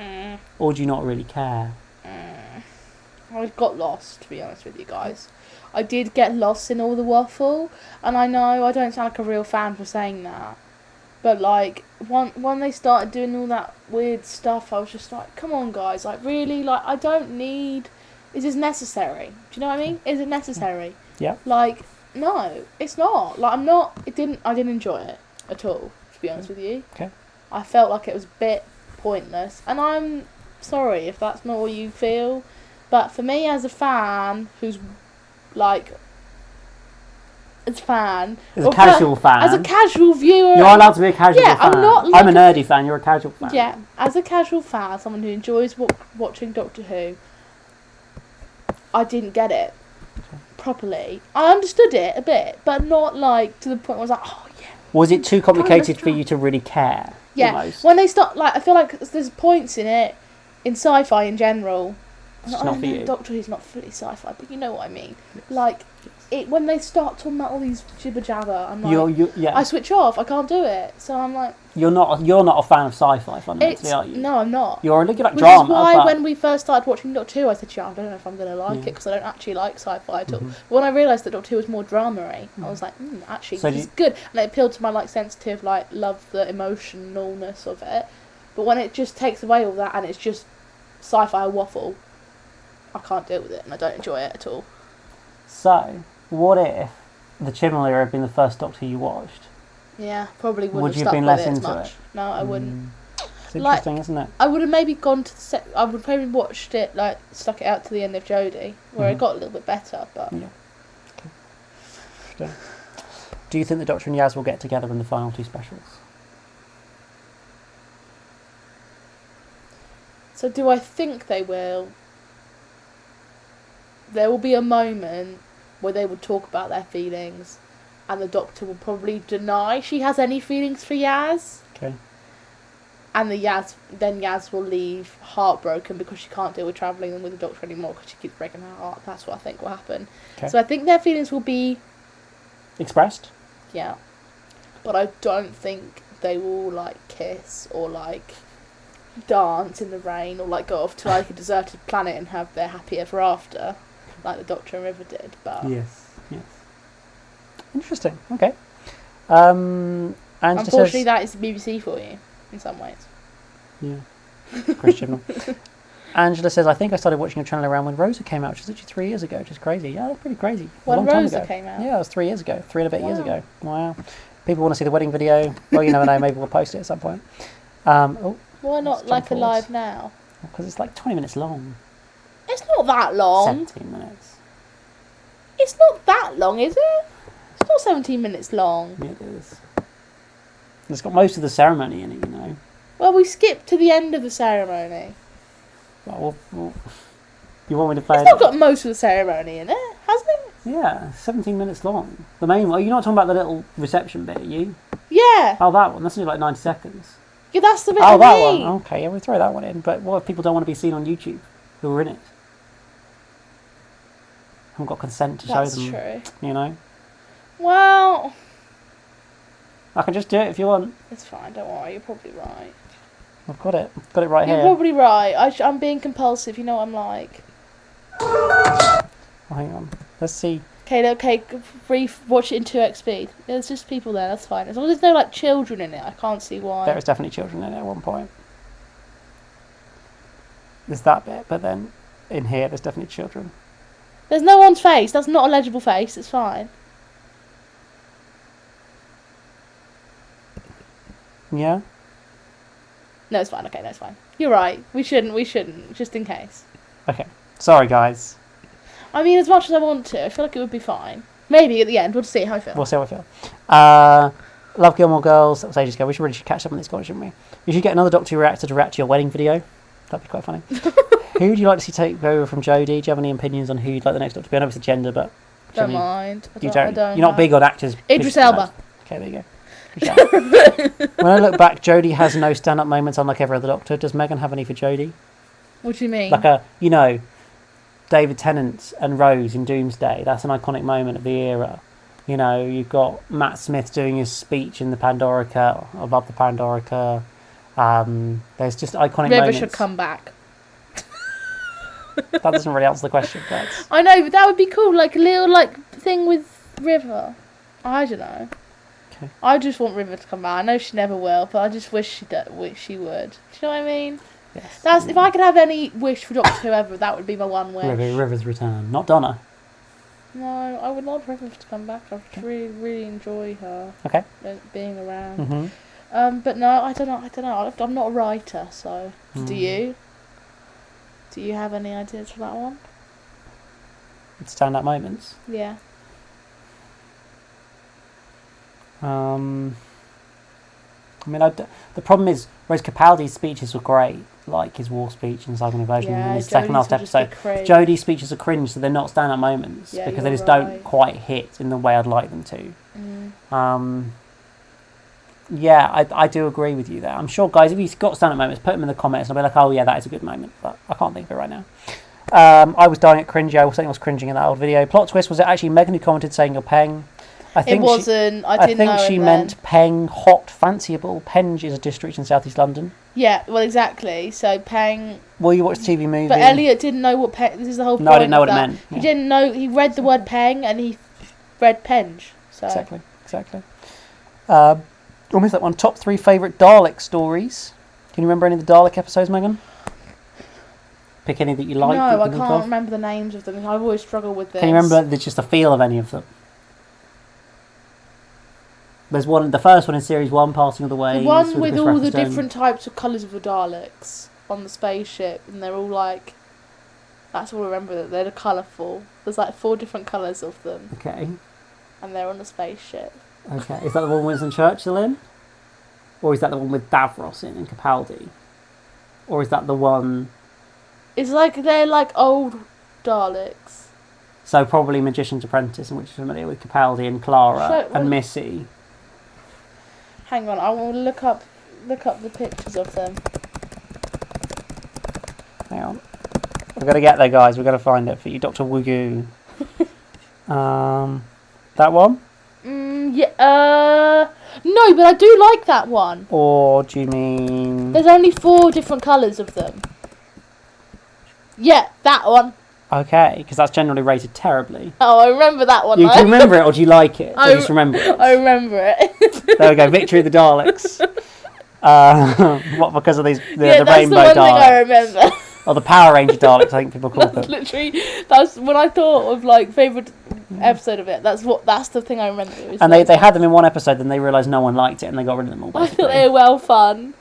Or do you not really care? I got lost, to be honest with you guys. I did get lost in all the waffle, and I know I don't sound like a real fan for saying that, but like when they started doing all that weird stuff, I was just like, come on guys, like really, like I don't need. Is this necessary? Do you know what I mean? Is it necessary? Yeah. Like no, it's not. Like I'm not. I didn't enjoy it at all, to be honest with you. Okay. I felt like it was a bit pointless, and I'm sorry if that's not what you feel, but for me as a fan who's like fan. As a casual fan. As a casual viewer. You're allowed to be a casual fan. I'm not I'm a nerdy fan, you're a casual fan. Yeah, as a casual fan, someone who enjoys watching Doctor Who, I didn't get it properly. I understood it a bit, but not like to the point where I was like, oh yeah. Was it too complicated for you to really care? Yeah, almost? when they start, like, I feel like there's points in it, in sci-fi in general. It's not for you. Doctor Who's not fully sci-fi, but you know what I mean. Yes. Like, when they start talking about all these jibber jabber, I'm like, I switch off. I can't do it. So I'm like, you're not a fan of sci-fi fundamentally, are you? No, I'm not. You're like drama. Which is why when we first started watching Doctor Who, I said, I don't know if I'm going to like it because I don't actually like sci-fi at all. But when I realised that Doctor Who was more drama-y, I was like, actually, so this is good, and it appealed to my like sensitive, like love the emotionalness of it. But when it just takes away all that and it's just sci-fi waffle, I can't deal with it and I don't enjoy it at all. So, what if the Chibnall era had been the first Doctor you watched? Yeah, probably wouldn't would have you stuck have been with less it as into much. it? No, I wouldn't. It's interesting, isn't it? I would have maybe gone to the I would probably watched it, like, stuck it out to the end of Jodie, where it got a little bit better, but... Yeah. Okay. Do you think the Doctor and Yaz will get together in the final two specials? So do I think they will? There will be a moment where they will talk about their feelings, and the Doctor will probably deny she has any feelings for Yaz. Okay. And Yaz will leave heartbroken because she can't deal with travelling with the Doctor anymore because she keeps breaking her heart. That's what I think will happen. Okay. So I think their feelings will be expressed. Yeah, but I don't think they will like kiss or like dance in the rain or like go off to like a deserted planet and have their happy ever after like the Doctor and River did. But yes. Interesting. Okay. And unfortunately, that is the BBC for you in some ways. Yeah. Christian. Angela says, I think I started watching your channel around when Rosa came out, which is actually 3 years ago, which is crazy. Yeah, that's pretty crazy. When Rosa came out? Yeah, it was 3 years ago. 3 and a bit years ago. Wow. People want to see the wedding video. Well, you never know, maybe we'll post it at some point. Why not like alive now? Because it's like 20 minutes long. It's not that long. 17 minutes. It's not that long, is it? It's not 17 minutes long. Yeah, it is. It's got most of the ceremony in it, you know. Well, we skipped to the end of the ceremony. Well, you want me to play It's not got most of the ceremony in it, has it? Yeah, 17 minutes long. The main one. You're not talking about the little reception bit, are you? Yeah. Oh, that one. That's only like 90 seconds. Yeah, that's the bit I that one. Okay, yeah, we'll throw that one in. But what if people don't want to be seen on YouTube who are in it? Haven't got consent to show them. That's true. You know? Well... I can just do it if you want. It's fine, don't worry, you're probably right. I've got it. Got it right You're here. You're probably right. I'm being compulsive, you know what I'm like. Oh, hang on. Let's see. Okay, watch it in 2x speed. There's just people there, that's fine. As long as there's no, like, children in it, I can't see why. There is definitely children in it at one point. There's that bit, but then in here there's definitely children. There's no one's face. That's not a legible face. It's fine. Yeah? No, it's fine. Okay, no, it's fine. You're right. We shouldn't. Just in case. Okay. Sorry, guys. I mean, as much as I want to, I feel like it would be fine. Maybe at the end. We'll see how I feel. We'll see how I feel. Love Gilmore Girls. That was ages ago. We should catch up on this guy, shouldn't we? We should get another Doctor Who reactor to react to your wedding video. That'd be quite funny. Who would you like to see take over from Jodie? Do you have any opinions on who you'd like the next Doctor to be? I know it's a gender, but... Don't mind. I don't you're not big on actors. Idris Elba. Okay, there you go. When I look back, Jodie has no stand-up moments unlike every other Doctor. Does Megan have any for Jodie? What do you mean? Like David Tennant and Rose in Doomsday. That's an iconic moment of the era. You know, you've got Matt Smith doing his speech in the Pandorica, above the Pandorica. There's just iconic moments. River should come back. That doesn't really answer the question, but... I know, but that would be cool. Like a little thing with River. I don't know. Okay. I just want River to come back. I know she never will, but I just wish she would. Do you know what I mean? Yes. If I could have any wish for Doctor Who ever, that would be my one wish. River's return, not Donna. No, I would love River to come back. I would really, really enjoy her. Okay. Being around. Mm-hmm. But no, I don't know. I'm not a writer, so do you? Do you have any ideas for that one? Stand-up moments. Yeah. I mean, the problem is, whereas Capaldi's speeches were great, like his war speech and Cycling Invasion, and his second last episode, Jodie's speeches are cringe, so they're not stand-up moments because they just don't quite hit in the way I'd like them to. Yeah, I do agree with you there. I'm sure, guys, if you've got stand-up moments, put them in the comments, and I'll be like, oh yeah, that is a good moment, but I can't think of it right now. I was dying at cringe. I was cringing in that old video. Plot twist, was it actually Megan who commented saying you're Peng? I think it wasn't. I didn't know. I think she meant Peng, hot, fanciable. Penge is a district in South East London. Yeah, well, exactly. So Peng. Well, you watched the TV movie. But Elliot didn't know what Peng. This is the whole point. No, I didn't know what that. it meant. He didn't know. He read the word Peng and he read Penge. So. Exactly. Almost that one. Top 3 favourite Dalek stories. Can you remember any of the Dalek episodes, Megan? Pick any that you like. No, I can't remember the names of them. I've always struggled with this. Can you remember just the feel of any of them? There's one, the first one in series 1, Passing of the Waves. The one with all the different types of colours of the Daleks on the spaceship, and they're all like. That's all I remember. That they're colourful. There's like 4 different colours of them. Okay. And they're on a spaceship. Okay, is that the one with Winston Churchill in? Or is that the one with Davros in and Capaldi? Or is that the one... It's like, they're like old Daleks. So probably Magician's Apprentice, in which you're familiar with Capaldi and Clara and Missy. Hang on, I will look up the pictures of them. Hang on. We've got to get there, guys. We've got to find it for you. Dr. Wugoo. That one? Yeah, no, but I do like that one. Or do you mean... There's only 4 different colours of them. Yeah, that one. Okay, because that's generally rated terribly. Oh, I remember that one. Do you remember it, or do you like it? Or just remember it? I remember it. There we go, Victory of the Daleks. What, because of the that's rainbow the one Daleks? thing I remember. Or the Power Ranger Daleks, I think people call them. Literally, that's when I thought of like favourite episode of it. That's the thing I remember. And they had them in one episode, then they realised no one liked it, and they got rid of them all. Basically. I thought they were well fun.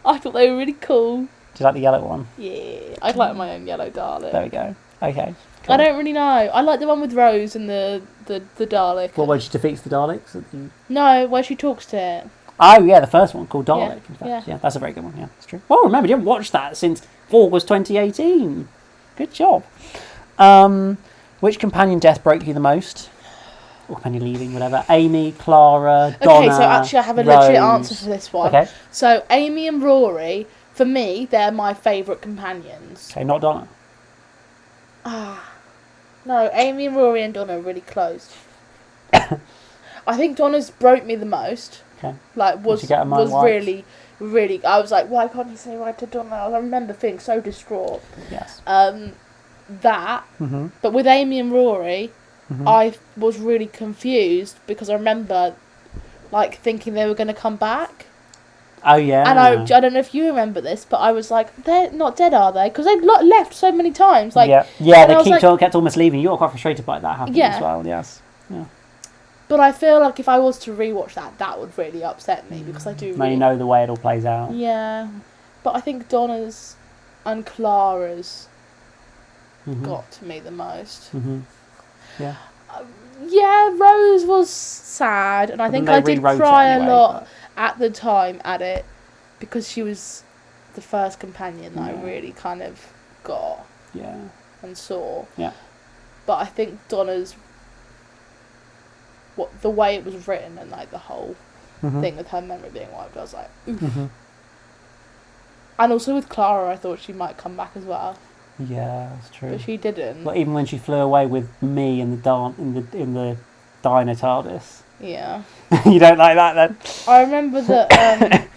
I thought they were really cool. Do you like the yellow one? Yeah, I'd like my own yellow Dalek. There we go. Okay. Cool. I don't really know. I like the one with Rose and the Dalek. What, when she defeats the Daleks? No, where she talks to it. Oh, yeah, the first one called Dalek, Yeah, in fact. Yeah, that's a very good one. Yeah, that's true. Well, remember, you haven't watched that since August 2018. Good job. Which companion death broke you the most? Or companion leaving, whatever. Amy, Clara, Donna, Okay, so actually I have a Rose. legit answer for this one. Okay. So Amy and Rory, for me, they're my favourite companions. Okay, not Donna. No, Amy and Rory and Donna are really close. I think Donna's broke me the most. Okay. Like, was wife? really, really... I was like, why can't he say right to Donna? I remember feeling so distraught. Yes. That. Mm-hmm. But with Amy and Rory, I was really confused because I remember, like, thinking they were going to come back. Oh, yeah. And I don't know if you remember this, but I was like, they're not dead, are they? Because they'd left so many times. Like, yeah, they kept almost leaving. You were quite frustrated by that happening as well, yes. Yeah. But I feel like if I was to rewatch that would really upset me because I do. Now you know the way it all plays out. Yeah, but I think Donna's and Clara's got to me the most. Mm-hmm. Yeah. Yeah, Rose was sad, and I think I did cry a lot at the time at it because she was the first companion that I really kind of got and saw. Yeah. But I think Donna's the way it was written and like the whole thing with her memory being wiped, I was like, oof. Mm-hmm. And also with Clara, I thought she might come back as well. Yeah, that's true. But she didn't. But even when she flew away with me in the diner TARDIS. Yeah. You don't like that then? I remember that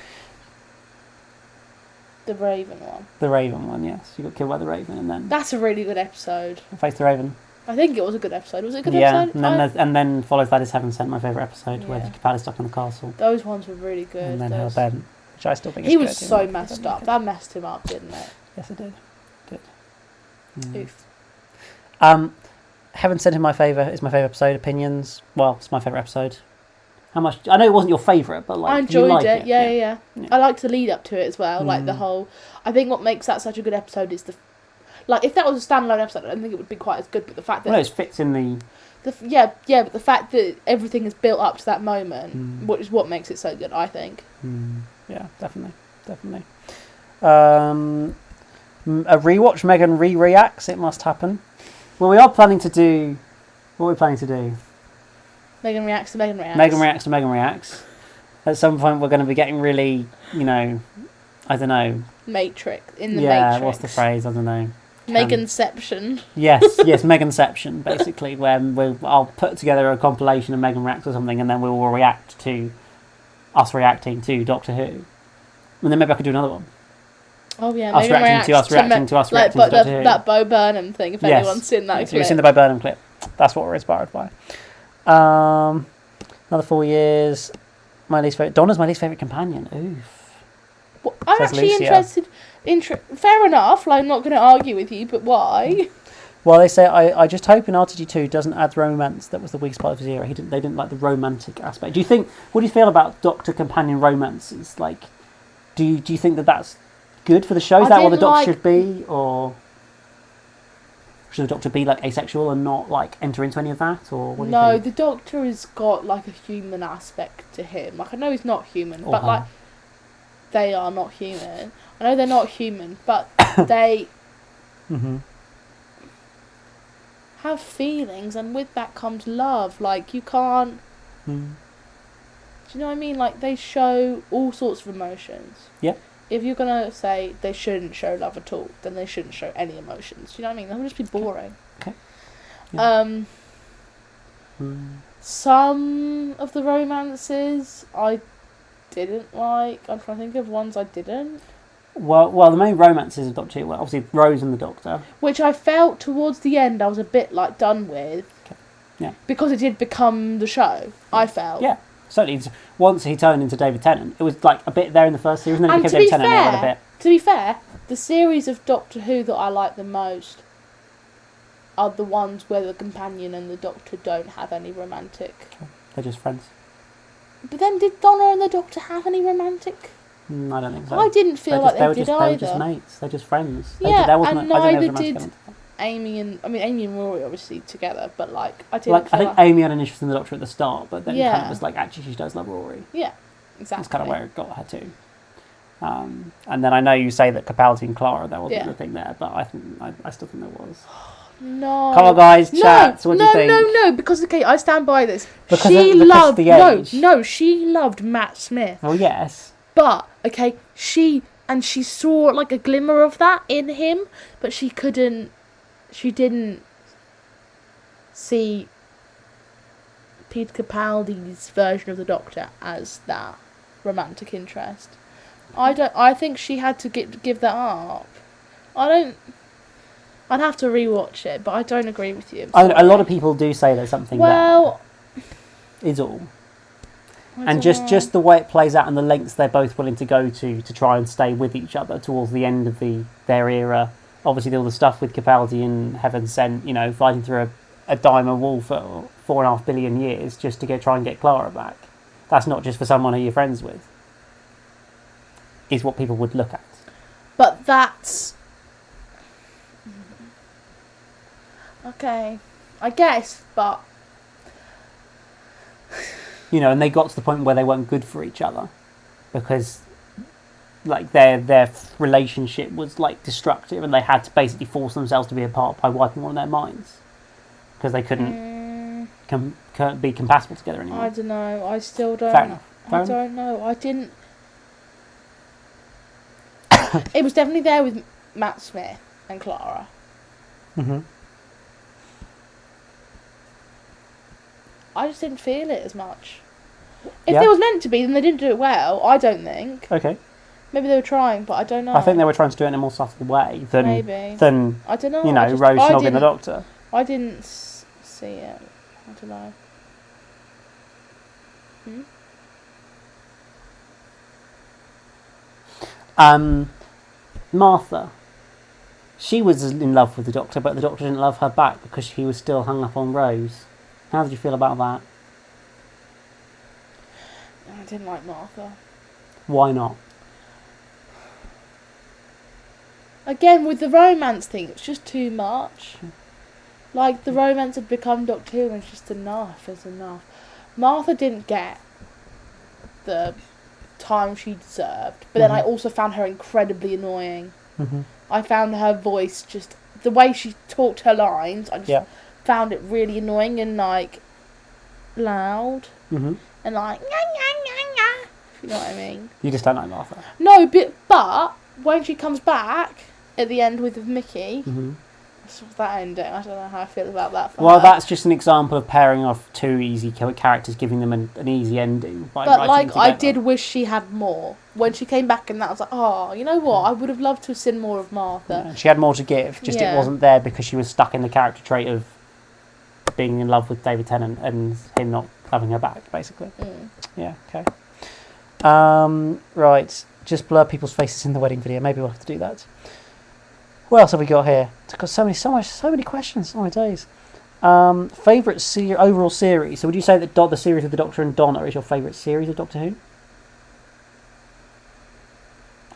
the Raven one. The Raven one, yes. You got killed by the Raven and then... That's a really good episode. Face the Raven. I think it was a good episode. Was it a good episode? Yeah, and then follows that is Heaven Sent, my favourite episode, where the Capaldi's stuck in the castle. Those ones were really good. And then Hell Bent, which I still think is he good. He was so messed up. That messed him up, didn't it? Yes, it did. Oof. Heaven Sent is my favourite episode. Opinions? Well, it's my favourite episode. How much? I know it wasn't your favourite, but like I enjoyed you like it. Yeah. I liked the lead up to it as well. Like the whole. I think what makes that such a good episode is the. Like if that was a standalone episode, I don't think it would be quite as good. But the fact that it fits in But the fact that everything is built up to that moment, which is what makes it so good, I think. Yeah, definitely. A rewatch. Megan reacts. It must happen. Well, we are planning to do. What are we planning to do? Megan reacts to Megan reacts. Megan reacts to Megan reacts. At some point, we're going to be getting really, I don't know. Matrix. Yeah, what's the phrase? I don't know. Meganception. Yes, Meganception, basically, where I'll put together a compilation of Megan reacts or something, and then we will react to us reacting to Doctor Who. And then maybe I could do another one. Oh yeah, Us Megan reacting to us reacting to us reacting to Doctor Who. That Bo Burnham thing, if anyone's seen that clip. You've seen the Bo Burnham clip. That's what we're inspired by. Another 4 years. My least favourite. Donna's my least favourite companion. Oof. Well, I'm actually interested. Fair enough. Like, I'm not going to argue with you, but why? Well, they say I just hope in RTG2 doesn't add romance. That was the weakest part of his era. They didn't like the romantic aspect. What do you feel about Doctor companion romances? Like, do you think that that's good for the show? Is that what the Doctor should be, or should the Doctor be like asexual and not like enter into any of that, or what do you think? No, the Doctor has got like a human aspect to him. Like, I know he's not human, but like they are not human. I know they're not human, but they have feelings, and with that comes love. Like, you can't. Do you know what I mean? Like, they show all sorts of emotions. Yeah. If you're gonna say they shouldn't show love at all, then they shouldn't show any emotions. Do you know what I mean? That would just be boring. Okay. Yeah. Some of the romances I didn't like. I'm trying to think of ones I didn't. Well, the main romances of Doctor Who were obviously Rose and the Doctor, which I felt towards the end I was a bit like done with. Okay. Yeah. Because it did become the show. I felt. Yeah. Certainly, once he turned into David Tennant, it was like a bit there in the first series, and then he became David Tennant and it went a bit. To be fair, the series of Doctor Who that I like the most are the ones where the companion and the Doctor don't have any romantic. They're just friends. But then, did Donna and the Doctor have any romantic? I don't think so. I didn't feel like they did either. They were just mates. They're just friends. Yeah, and neither did Amy and Rory obviously together, but like I didn't. I think Amy had an interest in the Doctor at the start, but then kind of was like, actually, she does love Rory. Yeah, exactly. That's kind of where it got her to. And then I know you say that Capaldi and Clara, there wasn't the thing there, but I still think there was. No. Come on, guys, chat. What do you think? No, because I stand by this. Because she loved Matt Smith. Well, yes. But she saw like a glimmer of that in him, but she didn't see Peter Capaldi's version of the Doctor as that romantic interest. I think she had to give that up. I'd have to rewatch it, but I don't agree with you. A lot of people do say there's something there. Is all. And just the way it plays out and the lengths they're both willing to go to try and stay with each other towards the end of their era. Obviously, all the stuff with Capaldi and Heaven Sent, fighting through a diamond wall for 4.5 billion years just to try and get Clara back. That's not just for someone who you're friends with. Is what people would look at. But that's... Okay. I guess, but... And they got to the point where they weren't good for each other. Because... like their relationship was like destructive, and they had to basically force themselves to be apart by wiping one of their minds because they couldn't be compatible together anymore. I don't know. I still don't. Fair enough. I don't know. I didn't. It was definitely there with Matt Smith and Clara. I just didn't feel it as much. If it was meant to be, then they didn't do it well. I don't think. Okay. Maybe they were trying, but I don't know. I think they were trying to do it in a more subtle way than I don't know. Rose snogging the Doctor. I didn't see it. I don't know. Martha. She was in love with the Doctor, but the Doctor didn't love her back because he was still hung up on Rose. How did you feel about that? I didn't like Martha. Why not? Again, with the romance thing, it's just too much. Like, the romance had become Doctor Who, and it's just enough is enough. Martha didn't get the time she deserved, but then I also found her incredibly annoying. I found her voice just... The way she talked her lines, I just found it really annoying and, like, loud. And, like, if you know what I mean. You just don't like Martha. No, but when she comes back at the end with Mickey, that ending, I don't know how I feel about that. Well, that's just an example of pairing off two easy characters, giving them an easy ending. But, like, I did wish she had more. When she came back and that, I was like, oh, you know what? I would have loved to have seen more of Martha. Yeah, she had more to give, just it wasn't there because she was stuck in the character trait of being in love with David Tennant and him not having her back, basically. Yeah, okay. Right, just blur people's faces in the wedding video. Maybe we'll have to do that. What else have we got here? It's got so many questions. Oh my days. Favourite overall series. So would you say that the series of the Doctor and Donna is your favourite series of Doctor Who?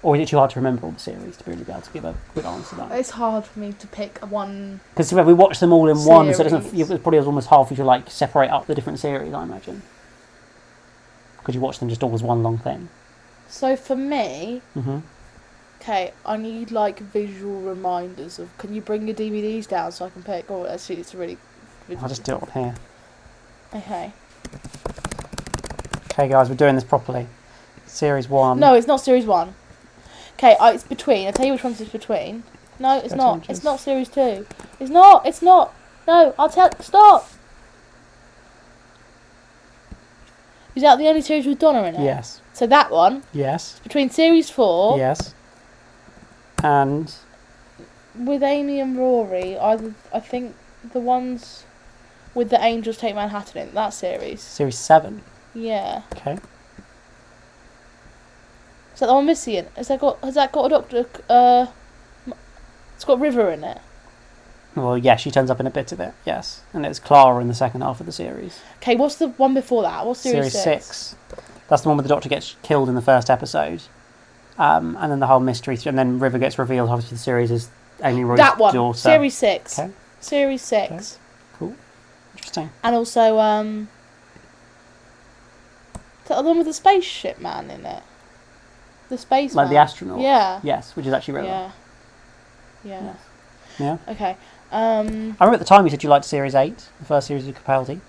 Or is it too hard to remember all the series to really be able to give a good answer to that? It's hard for me to pick one. Because if we watch them all in one, so series. it probably almost hard for you to like separate up the different series, I imagine. Because you watch them just all as one long thing. So for me, okay, I need like visual reminders of. Can you bring your DVDs down so I can pick? Oh, actually, it's really. I'll just do it on here. Okay. Okay, guys, we're doing this properly. Series 1. No, it's not series 1. Okay, it's between. I'll tell you which ones it's between. No, it's not. It's not series 2. It's not. It's not. No, I'll tell. Stop. Is that the only series with Donna in it? Yes. So that one. Yes. Between series 4. Yes. And. With Amy and Rory, I think the ones with the Angels Take Manhattan in that series. Series 7. Yeah. Okay. Is that the one Missy in? Has that got a Doctor? It's got River in it. Well, yeah, she turns up in a bit of it. Yes, and it's Clara in the second half of the series. Okay, what's the one before that? What's series 6? That's the one where the Doctor gets killed in the first episode, and then the whole mystery, and then River gets revealed. Obviously, the series is Amy Roy's daughter. That one, series 6. Okay. Series 6. Okay. Cool. Interesting. And also, the other one with the spaceship man in it. The space like man. the astronaut. Yeah. Yes, which is actually River. Yeah. Yeah. Yeah. Okay. I remember at the time you said you liked Series 8, the first series of Capaldi.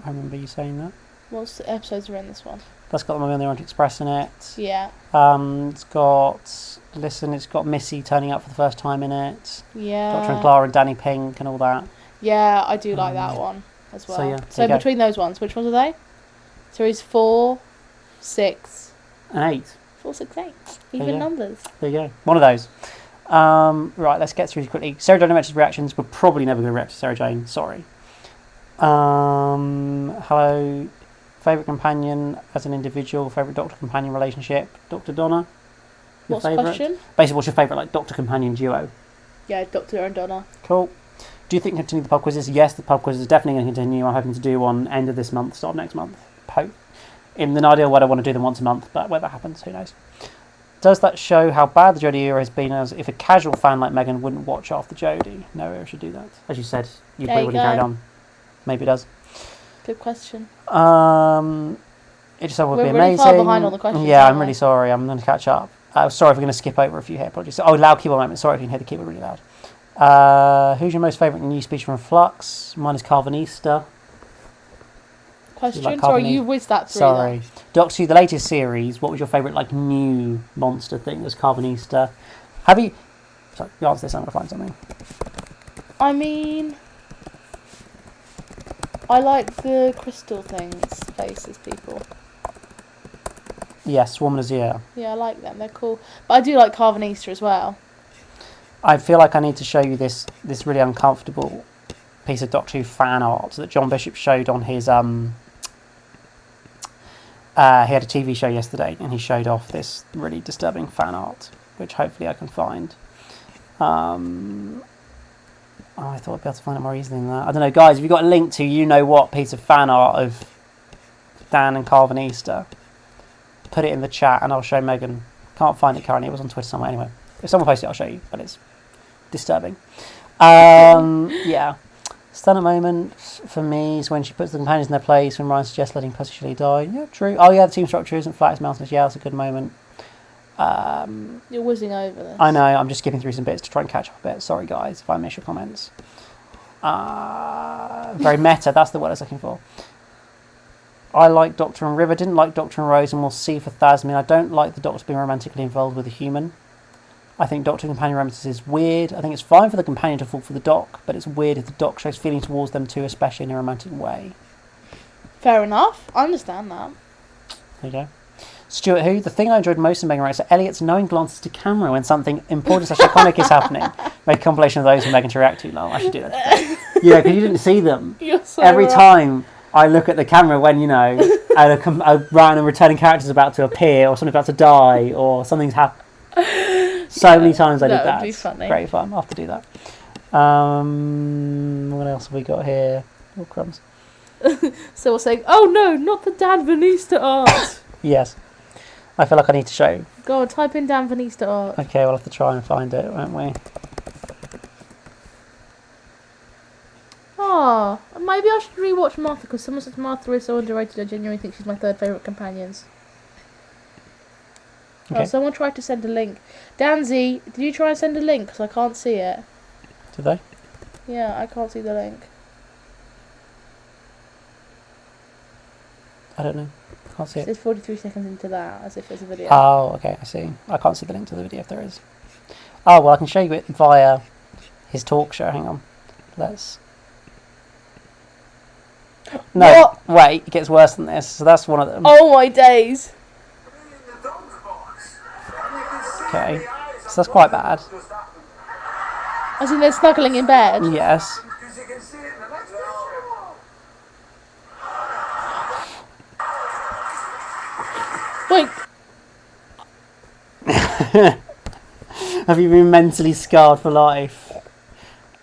I remember you saying that. What episodes are in this one? That's got the Mummy on the Orient Express in it. Yeah. It's got Missy turning up for the first time in it. Yeah. Doctor and Clara and Danny Pink and all that. Yeah, I do like that one as well. So, yeah, so between those ones, which ones are they? Series 4, 6... and 8. 4, 6, 8. Even numbers. There you go. One of those. Right, let's get through these quickly. Sarah Jane mentions reactions. We're probably never going to react to Sarah Jane. Sorry. Hello. Favourite companion as an individual. Favourite Doctor-companion relationship. Dr. Donna. Your What's the question? Basically, what's your favourite like Doctor-companion duo? Yeah, Doctor and Donna. Cool. Do you think continue the pub quizzes? Yes, the pub quizzes are definitely going to continue. I'm hoping to do one end of this month, start of next month. In an ideal world, I want to do them once a month, but whether that happens, who knows. Does that show how bad the Jodie era has been, as if a casual fan like Megan wouldn't watch after Jodie? No era should do that. As you said, you probably wouldn't carry on. Maybe it does. Good question. It just would be really amazing. Far behind on the questions, yeah, I'm really sorry. I'm going to catch up. Sorry if we're going to skip over a few here. Apologies. Oh, loud keyboard moment. Sorry if you can hear the keyboard really loud. Who's your most favourite new speech from Flux? Mine is Carvanista. Question? Like sorry, you whizzed that through. Sorry. Doctor Who, the latest series, what was your favourite like new monster thing? It was Carvanista. Have you... Sorry, you answer this, I'm going to find something. I mean... I like the crystal things, faces, people. Yes, Woman Azure. Yeah, I like them, they're cool. But I do like Carvanista as well. I feel like I need to show you this really uncomfortable piece of Doctor Who fan art that John Bishop showed on his... he had a TV show yesterday and he showed off this really disturbing fan art, which hopefully I can find. I thought I'd be able to find it more easily than that. I don't know, guys, if you've got a link to you-know-what piece of fan art of Dan and Carvanista, put it in the chat and I'll show Megan. Can't find it currently, it was on Twitter somewhere anyway. If someone posts it, I'll show you, but it's disturbing. Yeah. Stunning moment for me is when she puts the companions in their place, when Ryan suggests letting Pussy Shelley die. Yeah, true. Oh yeah, the team structure isn't flat as mountainous. Yeah, that's a good moment. You're whizzing over this. I know, I'm just skipping through some bits to try and catch up a bit. Sorry guys if I miss your comments. Very meta, that's the word I was looking for. I like Doctor and River, didn't like Doctor and Rose, and we'll see for Thasmin. I don't like the Doctor being romantically involved with a human. I think Doctor and companion romance is weird. I think it's fine for the companion to fall for the Doc, but it's weird if the Doc shows feeling towards them too, especially in a romantic way. Fair enough. I understand that. There you go. Stuart Who, the thing I enjoyed most in Megan Rice are Elliot's knowing glances to camera when something important slash iconic is happening. Make a compilation of those and Megan to react to. Lol, I should do that today. Yeah, because you didn't see them. You're so Every right. time I look at the camera when, you know, a random returning character's about to appear or something's about to die or something's happened. So many times I did that. That would be funny. Great fun. I'll have to do that. What else have we got here? Oh, crumbs. So we're saying, oh no, not the Dan Vanista art. Yes. I feel like I need to show. Go on, type in Dan Vanista art. Okay, we'll have to try and find it, won't we? Ah, maybe I should rewatch Martha because someone said Martha is so underrated. I genuinely think she's my third favourite companions. Okay. Oh, someone tried to send a link. Danzy, did you try and send a link? Because I can't see it. Did they? Yeah, I can't see the link. I don't know. Can't see it. It's 43 seconds into that, as if there's a video. Oh, okay, I see. I can't see the link to the video if there is. Oh, well, I can show you it via his talk show. Hang on. Let's... No, What? wait, it gets worse than this. So that's one of them. Oh my days! Okay, so that's quite bad. As in they're snuggling in bed. Yes. Wait, Have you been mentally scarred for life?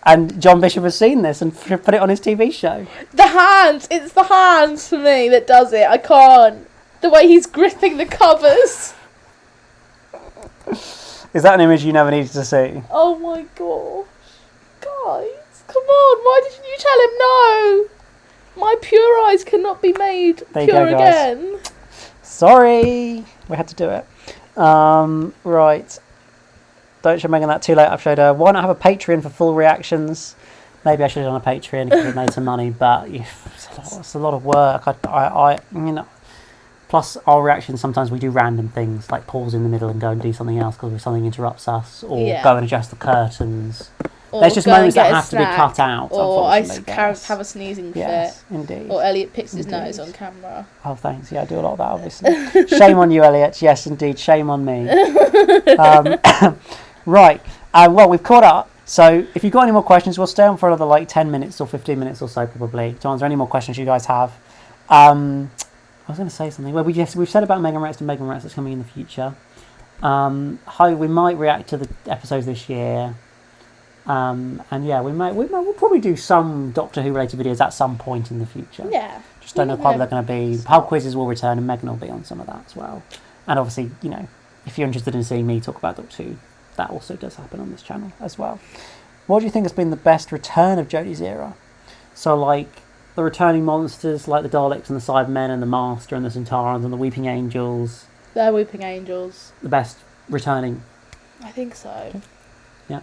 And John Bishop has seen this and put it on his TV show. the hands! It's the hands for me that does it. I can't. The way he's gripping the covers. Is that an image you never needed to see? Oh my gosh. Guys, come on. Why didn't you tell him no? My pure eyes cannot be made There you pure go, guys. again. Sorry, we had to do it. Right. Don't show Megan that too late. I've showed her. Why not have a Patreon for full reactions? Maybe I should have done a Patreon if we made some money, but it's a lot of work. I you know. Plus, our reactions, sometimes we do random things, like pause in the middle and go and do something else because something interrupts us, or Yeah. go and adjust the curtains. Or There's just go and moments that get a have to be snack, cut out, Or I unfortunately, guys. have a sneezing Yes, fit. indeed. Or Elliot picks his nose Indeed. on camera. Oh, thanks. Yeah, I do a lot of that, obviously. Shame on you, Elliot. Yes, indeed. Shame on me. Right. Well, we've caught up. So if you've got any more questions, we'll stay on for another like 10 minutes or 15 minutes or so, probably, to answer any more questions you guys have. I was going to say something. Well, we've said about Megan Rex and Megan Rex that's coming in the future. How we might react to the episodes this year. And yeah, we'll probably do some Doctor Who related videos at some point in the future. Yeah. Just don't know Yeah. quite what they're going to be. The pub quizzes will return and Megan will be on some of that as well. And obviously, you know, if you're interested in seeing me talk about Doctor Who, that also does happen on this channel as well. What do you think has been the best return of Jodie's era? So like the returning monsters like the Daleks and the Cybermen and the Master and the Centaurans and the Weeping Angels. They're Weeping Angels. The best returning. I think so. Yeah.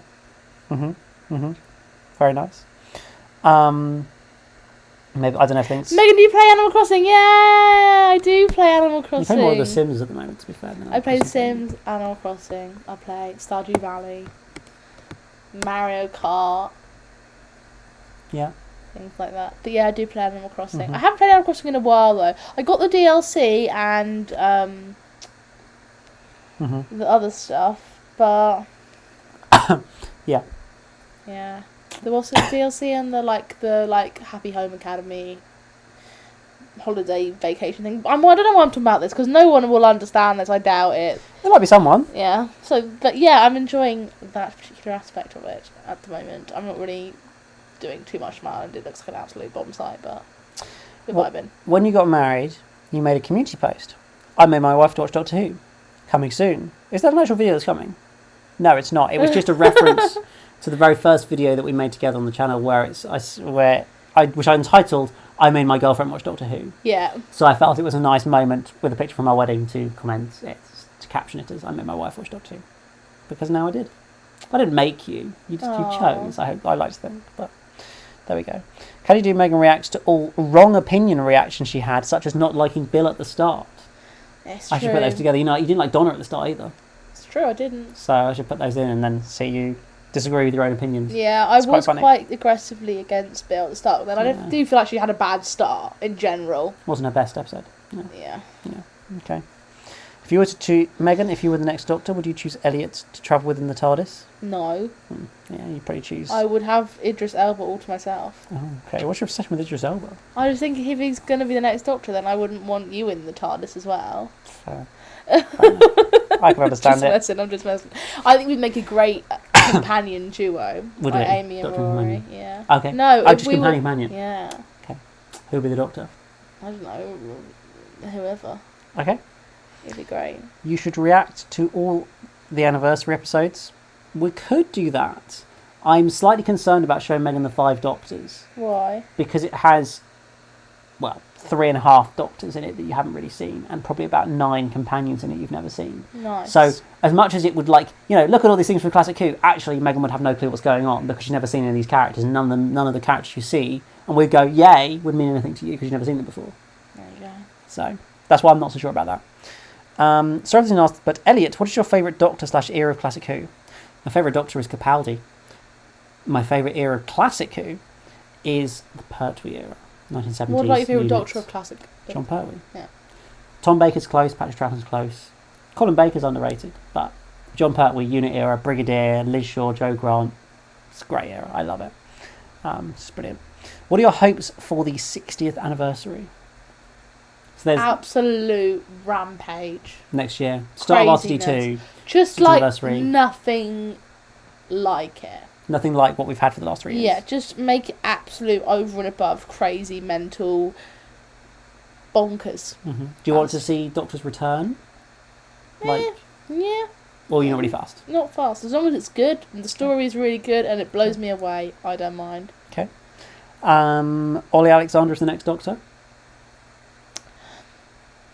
Very nice. Maybe I don't know if things. Megan, do you play Animal Crossing? Yeah, I do play Animal You Crossing. play more of The Sims at the moment, to be fair. than I play The Animal Crossing. Sims, Animal Crossing. I play Stardew Valley, Mario Kart, Yeah. things like that. But yeah, I do play Animal Crossing. Mhm. I haven't played Animal Crossing in a while though. I got the DLC and the other stuff, but Yeah. yeah, there was some DLC and the Happy Home Academy holiday vacation thing. I don't know why I'm talking about this because no one will understand this. I doubt it. There might be someone. Yeah. So, but yeah, I'm enjoying that particular aspect of it at the moment. I'm not really doing too much from Ireland. It looks like an absolute bomb site, but we're Well, vibing. When you got married, you made a community post. I made my wife to watch Doctor Who. Coming soon. Is that an actual video that's coming? No, it's not. It was just a reference to the very first video that we made together on the channel, which I entitled "I Made My Girlfriend Watch Doctor Who." Yeah. So I felt it was a nice moment with a picture from our wedding to comment it, to caption it as "I made my wife watch Doctor Who," because now I did. I didn't make you. You chose. I like to think, but there we go. Can you do Megan reacts to all wrong opinion reactions she had, such as not liking Bill at the start? It's I should put those together. You didn't like Donna at the start either. It's true, I didn't. So I should put those in and then see you disagree with your own opinions. Yeah, I was funny. quite aggressively against Bill at the start, but then I do feel like she had a bad start in general. Wasn't her best episode. Yeah. Okay. If you were Megan, if you were the next Doctor, would you choose Elliot to travel with in the TARDIS? No. Yeah, you'd probably choose. I would have Idris Elba all to myself. Oh, okay. What's your obsession with Idris Elba? I just think if he's going to be the next Doctor, then I wouldn't want you in the TARDIS as well. Fair. I can understand it. I'm just messing. I think we'd make a great companion duo. Would like we? Amy and Doctor and Rory. companion? Yeah. Okay. No, just companion. Yeah. Okay. Who would be the Doctor? I don't know. Whoever. Okay. It'd be great. You should react to all the anniversary episodes. We could do that. I'm slightly concerned about showing Megan the 5 Doctors. Why? Because it has, 3.5 Doctors in it that you haven't really seen, and probably about 9 companions in it you've never seen. Nice. So, as much as it would look at all these things from Classic Who, actually Megan would have no clue what's going on because she's never seen any of these characters, and none of the characters you see, and we'd go, yay, wouldn't mean anything to you because you've never seen them before. There you go. So, that's why I'm not so sure about that. So everything asked, but Elliot, what is your favourite Doctor / era of Classic Who? My favourite Doctor is Capaldi. My favourite era of Classic Who is the Pertwee era, 1970s. What about your favourite units. Doctor of Classic? John Pertwee. Yeah. Tom Baker's close, Patrick Troughton's close. Colin Baker's underrated, but John Pertwee, unit era, Brigadier, Liz Shaw, Joe Grant. It's a great era. I love it. It's brilliant. What are your hopes for the 60th anniversary? So there's absolute rampage. Next year. Start of RTD2. Just like nothing like it. Nothing like what we've had for the last 3 years. Yeah, just make it absolute over and above crazy, mental, bonkers. Mm-hmm. Do you want to see Doctor's return? Yeah. Or you're not really fast? Not fast. As long as it's good and the story is really good and it blows me away, I don't mind. Okay. Ollie Alexander is the next Doctor.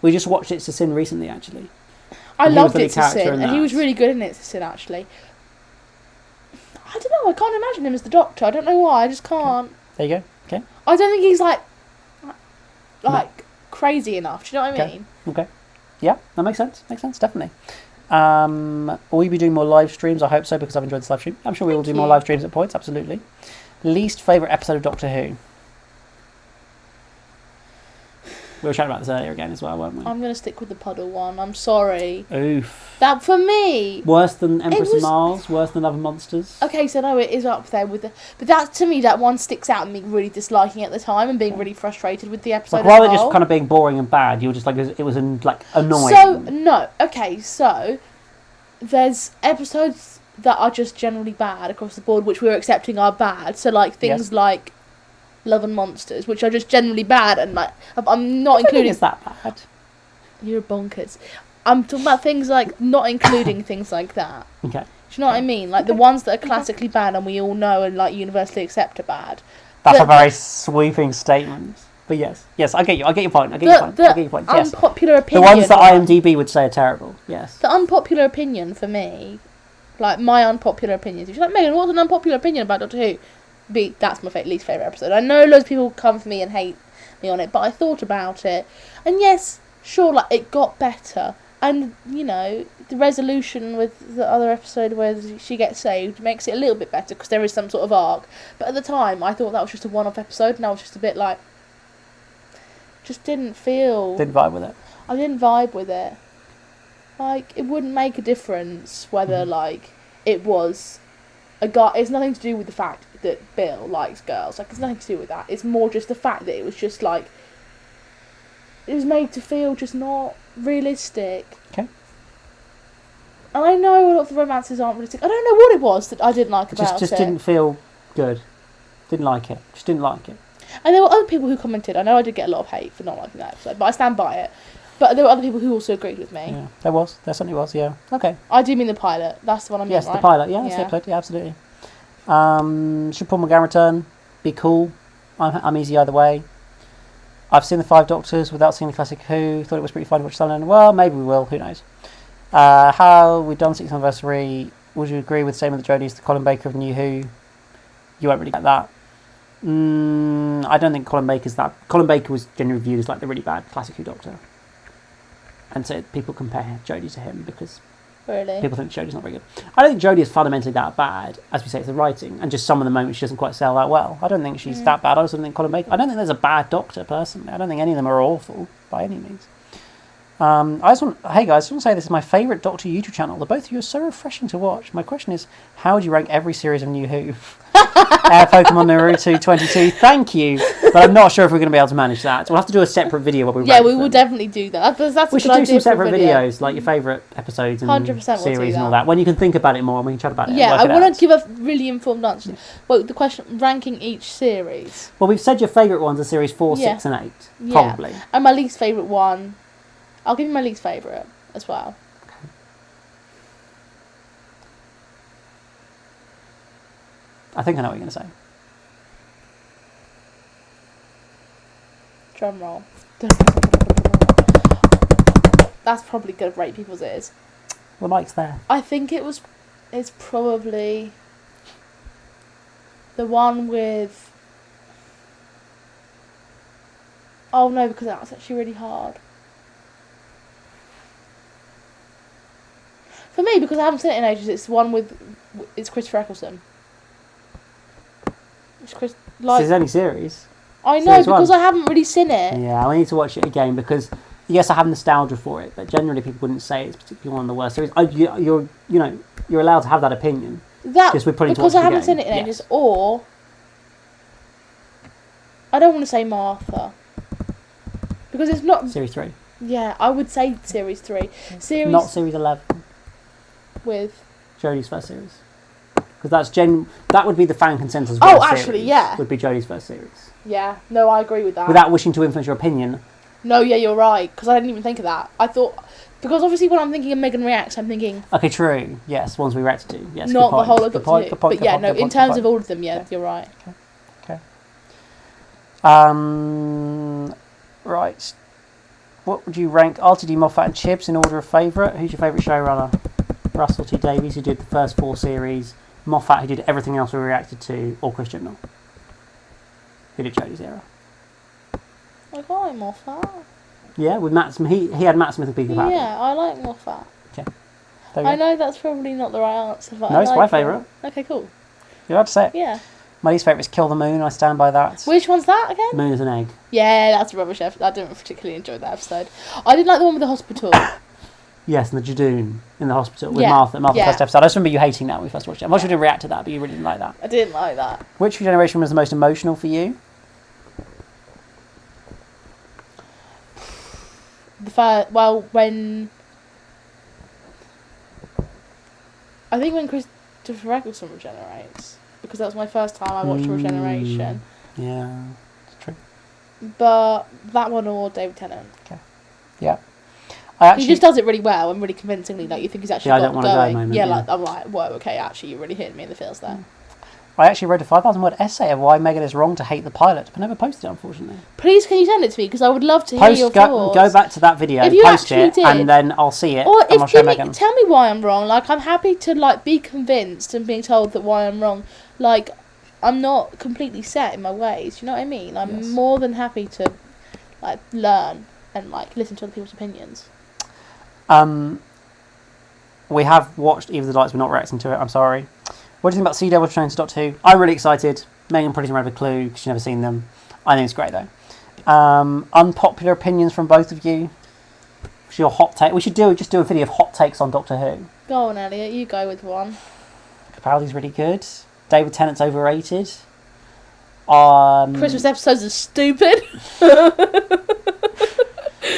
We just watched It's a Sin recently, actually. I loved It's a Sin, and he was really good in It's a Sin, actually. I don't know, I can't imagine him as the Doctor. I don't know why, I just can't. Okay. There you go. Okay. I don't think he's crazy enough. Do you know what I mean? Okay. Yeah, that makes sense. Makes sense, definitely. Will you be doing more live streams? I hope so, because I've enjoyed this live stream. I'm sure we will do more live streams at points, absolutely. Least favourite episode of Doctor Who? We were chatting about this earlier again as well, weren't we? I'm going to stick with the puddle one. I'm sorry. Oof. That, for me... Worse than Empress of Mars? Worse than Other Monsters? Okay, so no, it is up there with the... But that, to me, that one sticks out and me really disliking it at the time and being really frustrated with the episode rather than just kind of being boring and bad, you were just it was annoying. So, no. Okay, so... There's episodes that are just generally bad across the board, which we're accepting are bad. So, things like... Love and Monsters, which are just generally bad, and I'm not including. Is that bad? You're bonkers. I'm talking about things like not including things like that. Okay. Do you know what I mean? Like the ones that are classically bad and we all know and universally accept are bad. That's a very sweeping statement. But yes, I get you. I get your point. I get your point. Yes. Unpopular opinion. The ones that IMDb would say are terrible. Yes. The unpopular opinion for me, my unpopular opinions. If you're like, Megan, what's an unpopular opinion about Doctor Who? That's my least favourite episode. I know loads of people come for me and hate me on it, but I thought about it, and yes, sure, it got better, and the resolution with the other episode where she gets saved makes it a little bit better because there is some sort of arc. But at the time, I thought that was just a one-off episode, and I was just a bit just didn't vibe with it. I didn't vibe with it. It wouldn't make a difference whether it was a guy. It's nothing to do with the fact that Bill likes girls. It's nothing to do with that. It's more just the fact that it was just it was made to feel just not realistic. Okay. And I know a lot of the romances aren't realistic. I don't know what it was that I didn't like about it. Just didn't feel good. Didn't like it. Just didn't like it. And there were other people who commented. I know I did get a lot of hate for not liking that episode, but I stand by it. But there were other people who also agreed with me. Yeah, there was. There certainly was, yeah. Okay. I do mean the pilot. That's the one I mean, yes, right? The pilot. Yeah, that's the episode. Yeah, absolutely. Should Paul McGann return? Be cool. I'm easy either way. I've seen the 5 Doctors without seeing the classic Who. Thought it was pretty fun to watch Sunderland. Well, maybe we will. Who knows? How we've done 6th anniversary. Would you agree with saying that Jodie's the Colin Baker of New Who? You won't really get that. I don't think Colin Baker's that. Colin Baker was generally viewed as like the really bad classic Who Doctor, and so people compare Jodie to him because Really? people think Jodie's not very good. I don't think Jodie is fundamentally that bad, as we say, it's the writing and just some of the moments she doesn't quite sell that well. I don't think she's that bad. I also don't think Colin Baker. I don't think there's a bad Doctor personally. I don't think any of them are awful by any means. Hey guys, I just want to say this is my favourite Doctor YouTube channel. The both of you are so refreshing to watch. My question is, how would you rank every series of New Who? Pokemon Naruto 22. Thank you, but I'm not sure if we're going to be able to manage that. So we'll have to do a separate video where we rank we will them. definitely do that. That's We a should good do idea some for a separate video. videos, like your favourite episodes and 100% we'll do series and all that. that. When you can think about it more and we can chat about it. Yeah, and I work it want out. to give a really informed answer. Well, the question, ranking each series. Well, we've said your favourite ones are series 4, Yeah. 6 and 8. Yeah. Probably. And my least favourite one, I'll give you my least favourite as well. I think I know what you're going to say. Drum roll. That's probably going to break people's ears. The mic's there. I think it's probably the one with... Oh no, because that was actually really hard. For me, because I haven't seen it in ages, it's the one with... It's Christopher Eccleston. It's Chris... This is only series. I know, series because one. I haven't really seen it. Yeah, I need to watch it again because yes, I have nostalgia for it, but generally people wouldn't say it's particularly one of the worst series. You're allowed to have that opinion. That We're putting because to watch I it haven't again. seen it in Yes. ages, or I don't want to say Martha because it's not. Series 3, Yeah, I would say series 3. Series not series 11. with. Jodie's first series, because that would be the fan consensus. Oh, worst actually, series, yeah. would be Jodie's first series. Yeah, no, I agree with that. Without wishing to influence your opinion, No, yeah, you're right because I didn't even think of that. I thought because obviously when I'm thinking of Megan Reacts, I'm thinking okay, true. Yes, ones we reacted to. Yes, not good the point. whole of Good Doctor point, Who. good point, But yeah, good no, point, in good terms point. of all of them, yeah, you're right. Okay. Right. What would you rank RTD, Moffat and Chibs in order of favourite? Who's your favourite showrunner? Russell T Davies, who did the first 4 series. Moffat, who did everything else we reacted to. Or Chris Chibnall, who did Jodie's era. I like Moffat. Yeah, with Matt Smith. He had Matt Smith and Peter Capaldi. Yeah, I like Moffat. There we I go. know that's probably not the right answer, but No, I it's like my it. favourite. Okay, cool. You're allowed to say it. Yeah. My least favourite is Kill the Moon. I stand by that. Which one's that again? Moon is an egg. Yeah, that's a rubbish episode. I didn't particularly enjoy that episode. I did like the one with the hospital. Yes, and the Jadoon in the hospital with Yeah, Martha. Martha yeah. first episode. I just remember you hating that when we first watched it. I'm not sure you didn't react to that, but you really didn't like that. I didn't like that. Which generation was the most emotional for you? When I think when Christopher Eccleston regenerates, because that was my first time I watched Regeneration. Yeah, it's true. But that one or David Tennant. Yeah. I actually, He just does it really well and really convincingly. Like you think he's actually Yeah, I got don't wanna go going. moment, yeah, yeah. like I'm like, whoa, okay, actually, you're really hitting me in the feels there. I actually wrote a 5,000 word essay of why Megan is wrong to hate the pilot, but never posted it, unfortunately. Please, can you send it to me? Because I would love to hear your thoughts. Go back to that video, If you post actually it, did. and then I'll see it, Or and I'll if show Megan. tell me why I'm wrong. Like I'm happy to like be convinced and being told that why I'm wrong. Like I'm not completely set in my ways. You know what I mean? I'm Yes. more than happy to like learn and like listen to other people's opinions. We have watched Eve of the Lights, we're not reacting to it, I'm sorry. What do you think about Sea Devil Train to Doctor Who? I'm really excited. Megan probably doesn't have a clue because she's never seen them. I think it's great though. Unpopular opinions from both of you. What's your hot take? We should just do a video of hot takes on Doctor Who. Go on, Elliot. You go with one. Capaldi's really good. David Tennant's overrated. Christmas episodes are stupid. The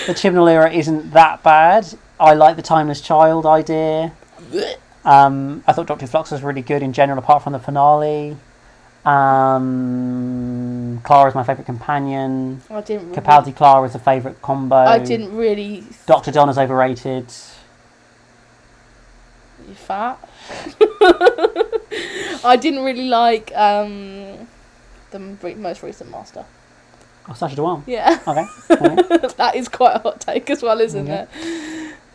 Chibnall era isn't that bad. I like the Timeless Child idea. I thought Dr. Flux was really good in general, apart from the finale. Clara's my favourite companion. I didn't. Really, Capaldi Clara is a favourite combo. I didn't really. Dr. Donna's overrated. You fat. I didn't really like the most recent Master. Oh, Sacha Dhawan. Yeah. Okay. That is quite a hot take as well, isn't it?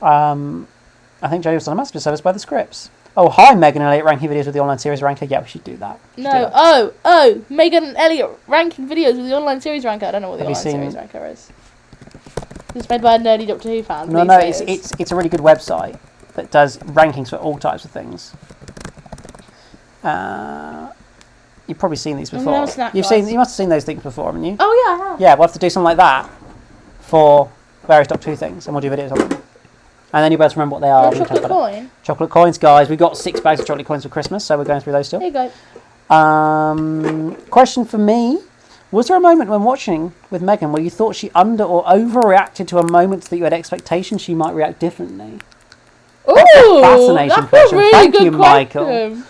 I think Joe was done a massive disservice by the scripts. Oh, hi, Megan and Elliot ranking videos with the online series ranker. Yeah, we should do that. Oh, Megan and Elliot ranking videos with the online series ranker. I don't know what the online series ranker is. It's made by a nerdy Doctor Who fan. No, it's a really good website that does rankings for all types of things. You've probably seen these before. You must have seen those things before, haven't you? Oh yeah, I have. Yeah, we'll have to do something like that for various Doctor Who things, and we'll do videos on them. And then you'll be able to remember what they are. Chocolate coin. Chocolate coins, guys. We got 6 bags of chocolate coins for Christmas, so we're going through those still. There you go. Question for me. Was there a moment when watching with Megan where you thought she under or overreacted to a moment that you had expectations she might react differently? Ooh, fascinating question. Really Thank good you, question. Michael.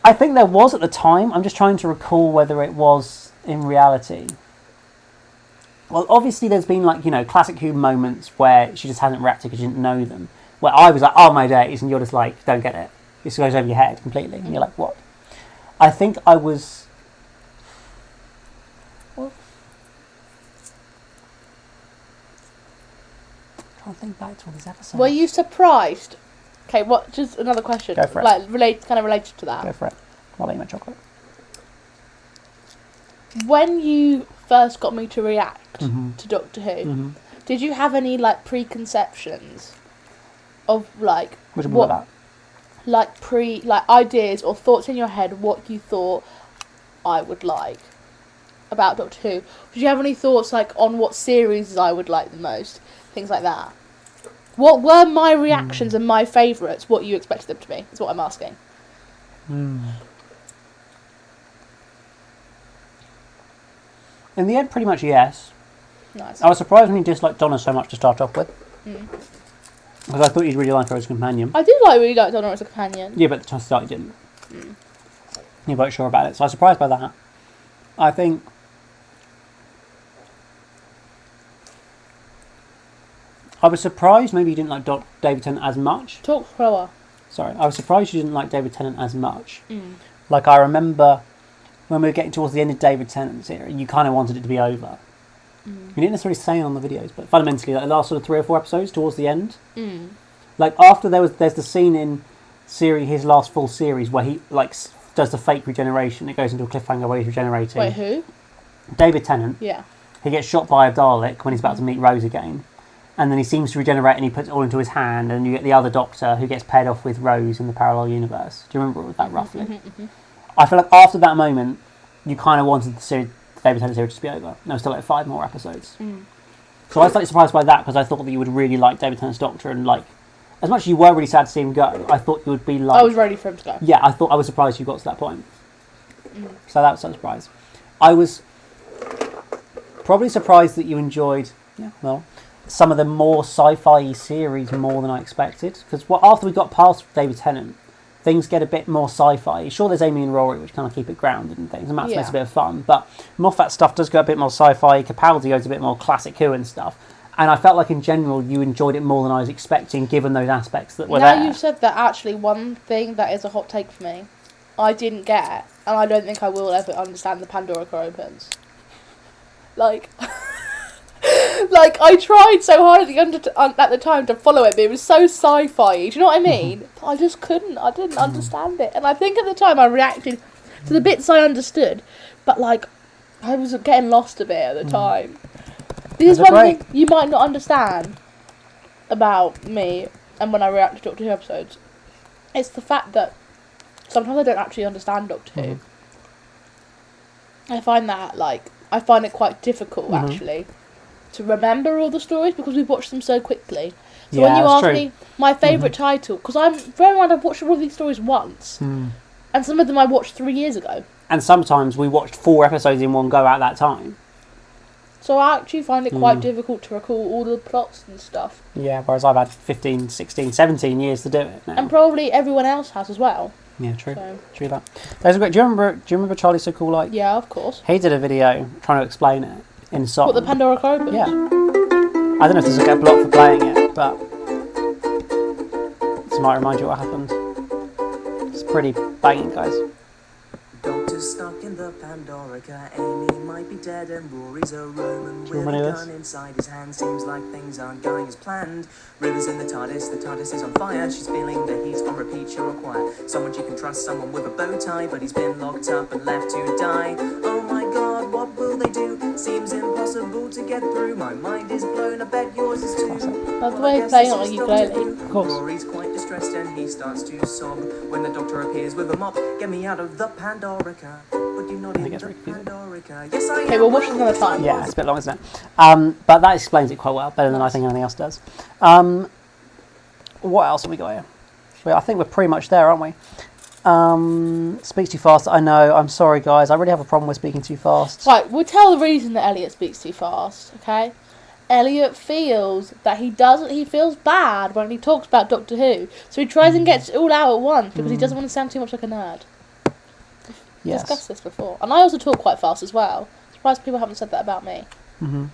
I think there was at the time. I'm just trying to recall whether it was in reality. Well, obviously there's been classic Who moments where she just hasn't reacted because she didn't know them. Where I was like, oh my days, and you're just like, don't get it. It just goes over your head completely. And you're like, what? I think I was... Well, I'm trying to think back to all these episodes. Were you surprised? Okay, what? Just another question. Go for it. Kind of related to that. Go for it. I'll eat my chocolate. When you first got me to react to Doctor Who, did you have any preconceptions of Which one was that? Ideas or thoughts in your head what you thought I would like about Doctor Who? Did you have any thoughts on what series I would like the most? Things like that. What were my reactions and my favourites? What you expected them to be? Is what I'm asking. In the end, pretty much yes. Nice. I was surprised when you disliked Donna so much to start off with. Because I thought you'd really like her as a companion. I do really like Donna as a companion. Yeah, but to start you didn't. You weren't sure about it. So I was surprised by that. I think... I was surprised maybe you didn't like David Tennant as much. Talk slower. Sorry. I was surprised you didn't like David Tennant as much. I remember when we were getting towards the end of David Tennant's era, you kind of wanted it to be over. You didn't necessarily say it on the videos, but fundamentally, the last sort of 3 or 4 episodes towards the end, after there's the scene in his last full series where he does the fake regeneration. It goes into a cliffhanger where he's regenerating. Wait, who? David Tennant. Yeah. He gets shot by a Dalek when he's about to meet Rose again, and then he seems to regenerate and he puts it all into his hand, and you get the other Doctor who gets paired off with Rose in the parallel universe. Do you remember all of that roughly? I feel like after that moment, you kind of wanted the David Tennant series to be over. There was still 5 more episodes. So I was slightly surprised by that because I thought that you would really like David Tennant's Doctor, and as much as you were really sad to see him go, I thought you would be I was ready for him to go. Yeah, I was surprised you got to that point. So that was a surprise. I was probably surprised that you enjoyed some of the more sci-fi series more than I expected, because after we got past David Tennant, things get a bit more sci-fi. Sure, there's Amy and Rory, which kind of keep it grounded and things, and Matt's makes a bit of fun, but Moffat stuff does go a bit more sci-fi. Capaldi goes a bit more classic Who and stuff, and I felt like in general you enjoyed it more than I was expecting, given those aspects that were there. Now you've said that, actually one thing that is a hot take for me, I didn't get, and I don't think I will ever understand the Pandora Core opens. I tried so hard at the time to follow it, but it was so sci-fi. Do you know what I mean? I just couldn't. I didn't understand it, and I think at the time I reacted to the bits I understood, but I was getting lost a bit at the time. This is one thing you might not understand about me, and when I react to Doctor Who episodes, it's the fact that sometimes I don't actually understand Doctor Who. I find that I find it quite difficult actually to remember all the stories because we've watched them so quickly. So when you ask me my favourite title, because I've watched all of these stories once, and some of them I watched 3 years ago. And sometimes we watched 4 episodes in one go at that time. So I actually find it quite difficult to recall all the plots and stuff. Yeah, whereas I've had 15, 16, 17 years to do it now. And probably everyone else has as well. Yeah, true. So. True that. There's a great, do you remember Charlie So Cool? Yeah, of course. He did a video trying to explain it in song. What, the Pandora Core opens? Yeah. I don't know if there's a block for playing it, but this might remind you what happened. pretty banging, guys. Doctor's stuck in the Pandorica. Amy might be dead and Rory's a Roman Do you with want a to do gun inside his hand. Seems like things aren't going as planned. River's in the TARDIS is on fire. She's feeling the heat on repeat. She'll require someone she can trust, someone with a bow tie, but he's been locked up and left to die. Oh my God, what will they do? Seems impossible to get through. My mind is blown. I bet yours is too. By the way, playing on a ukulele. Of course. Rory's quite distressed and he starts to sob when the doctor appears with a mop. Get me out of the Pandorica. But you're not in the Pandorica. Yes, I am. Okay, we'll watch it another time. Yeah, it's a bit long, isn't it? But that explains it quite well, better than I think anything else does. What else have we got here? Well, I think we're pretty much there, aren't we? Speaks too fast. I know. I'm sorry, guys. I really have a problem with speaking too fast. Right, we'll tell the reason that Elliot speaks too fast, okay? Elliot feels that he feels bad when he talks about Doctor Who. So he tries and gets it all out at once because he doesn't want to sound too much like a nerd. Yes. Discussed this before. And I also talk quite fast as well. Surprised people haven't said that about me. Mm-hmm.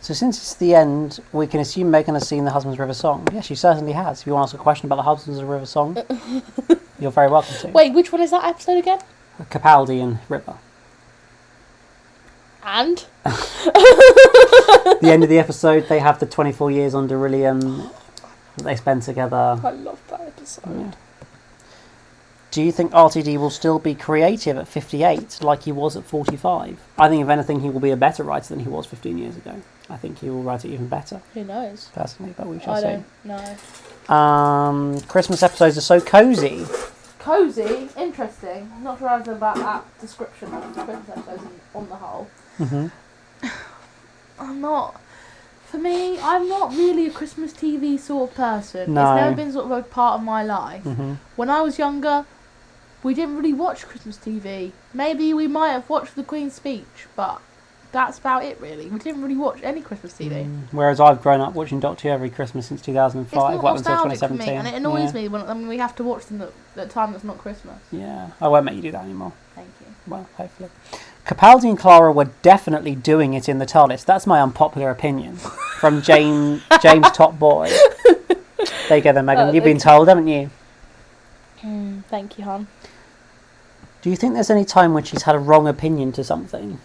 So since it's the end, we can assume Megan has seen the Husband's River song. Yes, she certainly has. If you want to ask a question about the Husband's River song, you're very welcome to. Wait, which one is that episode again? Capaldi and River. And? The end of the episode, they have the 24 years on Derillium that they spend together. I love that episode. Yeah. Do you think RTD will still be creative at 58 like he was at 45? I think if anything he will be a better writer than he was 15 years ago. I think he will write it even better. Who knows? Personally, but we shall I see. don't know. Christmas episodes are so cosy. Cozy, interesting. Not sure anything about that description of the Christmas episodes on the whole. Mm-hmm. For me, I'm not really a Christmas TV sort of person. No. It's never been sort of a part of my life. Mm-hmm. When I was younger, we didn't really watch Christmas TV. Maybe we might have watched the Queen's Speech, but that's about it really. We didn't really watch any Christmas TV. Whereas I've grown up watching Doctor Who every Christmas since 2005, It's not well, until nostalgic for 2017. me, and it annoys me when we have to watch them at a time that's not Christmas. Yeah, I won't make you do that anymore. Thank you. Well, hopefully. Capaldi and Clara were definitely doing it in the TARDIS. That's my unpopular opinion. From James Top Boy. There you go then, Megan. You've been told, haven't you? Thank you, hon. Do you think there's any time when she's had a wrong opinion to something?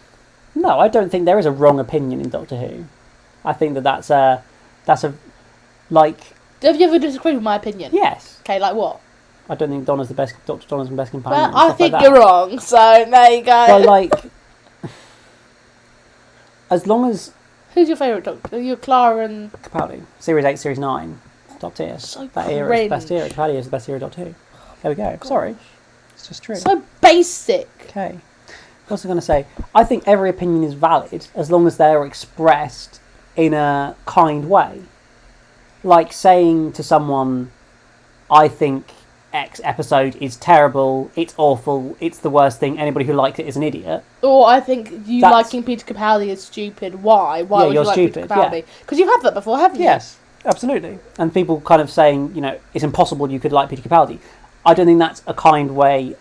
No, I don't think there is a wrong opinion in Doctor Who. I think that's a like. Have you ever disagreed with my opinion? Yes. Okay, like what? I don't think Donna's the best. Dr. Donna's the best companion. Well, I think you're wrong. So there you go. But like, as long as who's your favourite Doctor? You're Clara and Capaldi, Series 8, Series 9, top tier. So that era is the best cringe. era. Capaldi is the best era of Doctor Who. There we go. Sorry, it's just true. So basic. Okay. What's I going to say? I think every opinion is valid as long as they're expressed in a kind way. Like saying to someone, I think X episode is terrible, it's awful, it's the worst thing, anybody who likes it is an idiot. Or I think you liking Peter Capaldi is stupid. Why? Why would you like stupid, Peter Capaldi? Because you've had that before, haven't you? Yes, absolutely. And people kind of saying, it's impossible you could like Peter Capaldi. I don't think that's a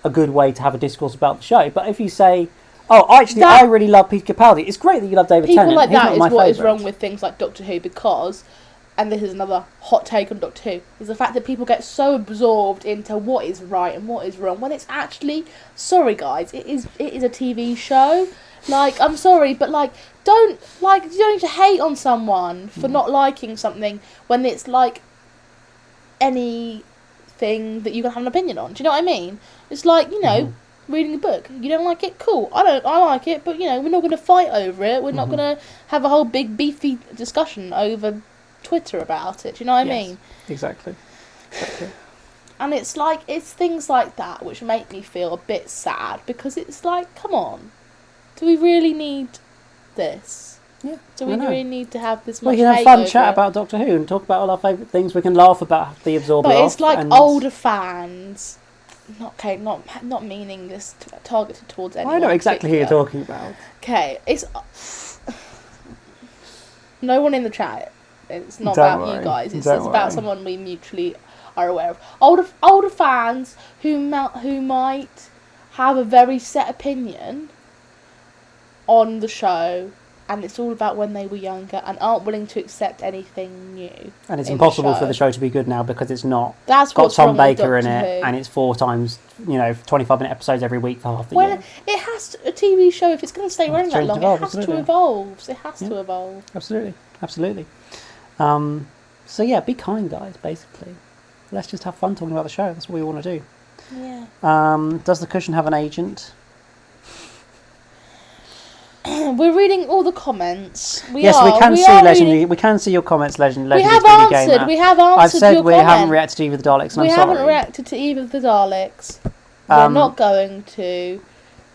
good way to have a discourse about the show. But if you say, I really love Peter Capaldi, it's great that you love David Tennant. People like He's that not is my what is favourite. wrong with things like Doctor Who because, and this is another hot take on Doctor Who, is the fact that people get so absorbed into what is right and what is wrong when it's actually, sorry guys, it is a TV show. Like, I'm sorry, but you don't need to hate on someone for not liking something when it's like anything that you can have an opinion on. Do you know what I mean? It's like, reading a book. You don't like it? Cool. I like it, but we're not going to fight over it. We're not going to have a whole big beefy discussion over Twitter about it. Do you know what I mean? Exactly. And it's things like that which make me feel a bit sad because it's like, come on, do we really need this? Yeah. Do we really need to have this much We can have hate fun over chat it? about Doctor Who and talk about all our favourite things. We can laugh about the Absorber But off. it's like and older fans. Not meaning this targeted towards anyone. I know exactly who you're particular. talking about. Okay, it's no one in the chat. It's not Don't about worry. you guys. It's Don't about worry. someone we mutually are aware of. Older fans who might have a very set opinion on the show and it's all about when they were younger and aren't willing to accept anything new. And it's in impossible for the show to be good now because it's not That's got what's Tom wrong with Baker in Doctor it, Who. and it's 4 times, 25-minute episodes every week for half the year. It has to, a TV show, if it's going to stay running that change, long, evolve, it has absolutely. to evolve. It has Yeah. to evolve. Absolutely. So yeah, be kind, guys. Basically, let's just have fun talking about the show. That's what we want to do. Yeah. Does the cushion have an agent? We're reading all the comments. We Yes, are. we can we see are legendary. reading- We can see your comments, legendary. We have 3D answered. Gamer. We have answered I've said your we comment. haven't reacted to either the Daleks, and We I'm haven't sorry. reacted to either of the Daleks. We're not going to.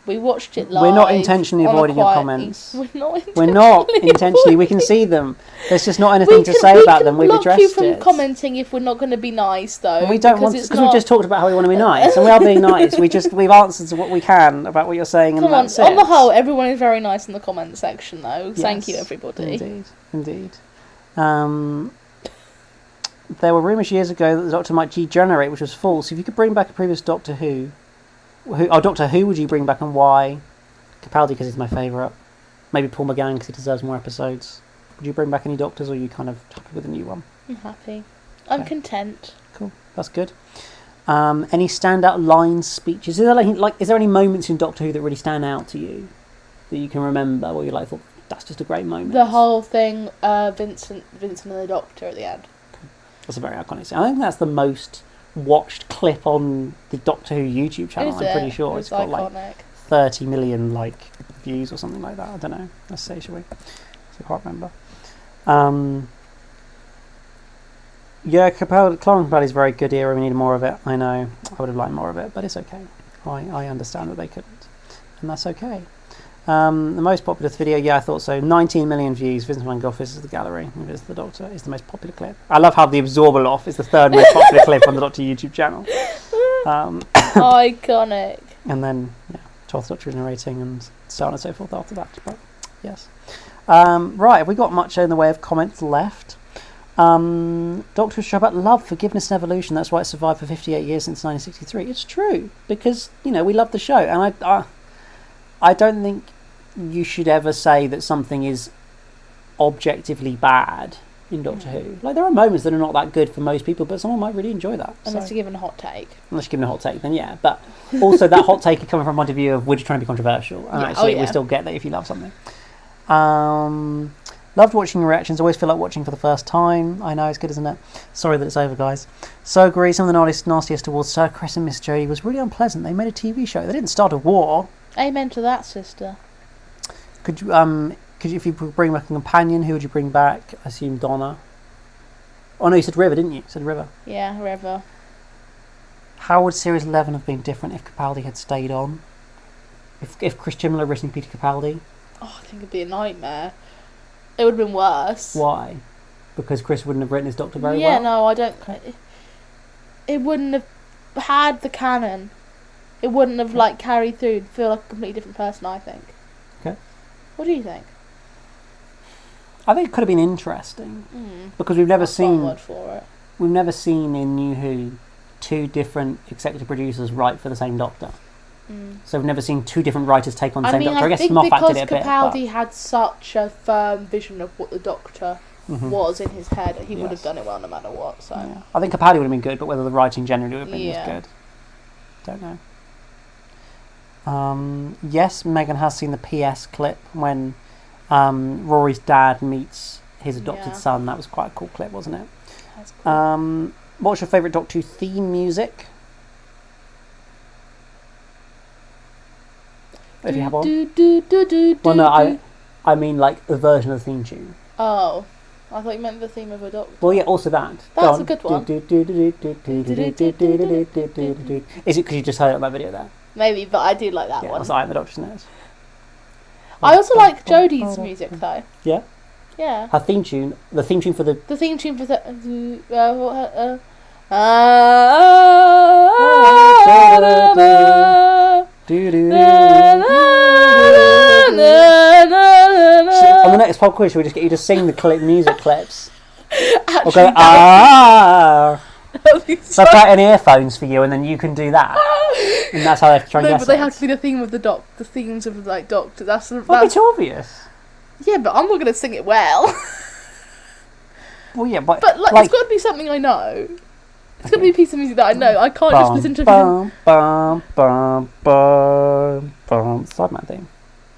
We watched it live. We're not intentionally on a avoiding your quiet comments. We're not intentionally. We're not intentionally. We can see them. There's just not anything to say about them. We've block addressed you from it. commenting if we're not going to be nice, though. And we don't want because we've just talked about how we want to be nice, and we are being nice. We've answered to what we can about what you're saying, and Come on. that's it. On the whole, everyone is very nice in the comment section, though. Thank you, Yes, everybody. Indeed. There were rumours years ago that the Doctor might degenerate, which was false. If you could bring back a previous Doctor Who would you bring back and why? Capaldi because he's my favourite. Maybe Paul McGann because he deserves more episodes. Would you bring back any Doctors, or are you kind of happy with the new one? I'm happy. I'm Okay. content. Cool, that's good. Any standout lines, speeches? Is there any moments in Doctor Who that really stand out to you that you can remember, where you thought that's just a great moment? The whole thing, Vincent and the Doctor at the end. That's a very iconic scene. I think that's the most watched clip on the Doctor Who YouTube channel. Is I'm pretty it? sure it's got iconic. 30 million views or something like that. I don't know. Let's say, shall we? I can't remember. Yeah, Capaldi's very good here. We need more of it. I know. I would have liked more of it, but it's okay. I understand that they couldn't, and that's okay. The most popular video, yeah, I thought so. 19 million views. Vincent Van Gogh is the gallery. Is the Doctor is the most popular clip. I love how the Absorber Off is the third most popular clip on the Doctor YouTube channel. Iconic. And then, yeah, 12th Doctor is narrating and so on and so forth after that. But yes. Right, have we got much in the way of comments left? Doctor show about love, forgiveness and evolution. That's why it survived for 58 years since 1963. It's true, because, we love the show. And I don't think you should ever say that something is objectively bad in Doctor Who. There are moments that are not that good for most people, but someone might really enjoy that. Unless you're given a hot take. Unless you're given a hot take, then yeah. But also that hot take is coming from a point of view of we're just trying to be controversial. And actually we still get that if you love something. Loved watching your reactions. Always feel like watching for the first time. I know, it's good, isn't it? Sorry that it's over, guys. So agree, some of the nastiest towards Sir Chris and Miss Jodie was really unpleasant. They made a TV show. They didn't start a war. Amen to that, sister. Could you, if you bring back a companion, who would you bring back? I assume Donna. Oh no, you said River, didn't you? You said River. Yeah, River. How would Series 11 have been different if Capaldi had stayed on? If Chris Chibnall had written Peter Capaldi? Oh, I think it'd be a nightmare. It would have been worse. Why? Because Chris wouldn't have written his Doctor very well? Yeah, no, I don't... It wouldn't have had the canon. It wouldn't have, carried through. It'd feel like a completely different person, I think. Okay. What do you think? I think it could have been interesting. Because we've never That's one seen... word for it. We've never seen in New Who 2 different executive producers write for the same Doctor. So we've never seen 2 different writers take on the same Doctor. I guess think Moffat because did it a bit. Capaldi had such a firm vision of what the Doctor was in his head, he would have done it well no matter what. So yeah. I think Capaldi would have been good, but whether the writing generally would have been as good, don't know. Yes, Megan has seen the PS clip when Rory's dad meets his adopted son. That was quite a cool clip, wasn't it? That's cool. What's your favourite Doctor Who theme music? If you have one. Well, no, I mean the version of the theme tune. Oh, I thought you meant the theme of a Doctor. Well, yeah, also that. That's a good one. Is it because you just heard it on that video there? Maybe, but I do like that Yeah, one. that's I am the Doctor's nose. I also like Jodie's music though. Yeah? Yeah. Her theme tune, the theme tune for the... The theme tune for the... On the next pop quiz, should we just get you to sing the music clips? Or go, So I've got in earphones for you, and then you can do that. And that's how they have to try and No, guess but they it. have to be the theme of the themes of Doctor. That's That'd be too obvious. Yeah, but I'm not going to sing it well. Well, yeah, but But, it's got to be something I know. It's got to be a piece of music that I know. I can't just listen to bum, bum, bum, bum, bum. Sideman theme.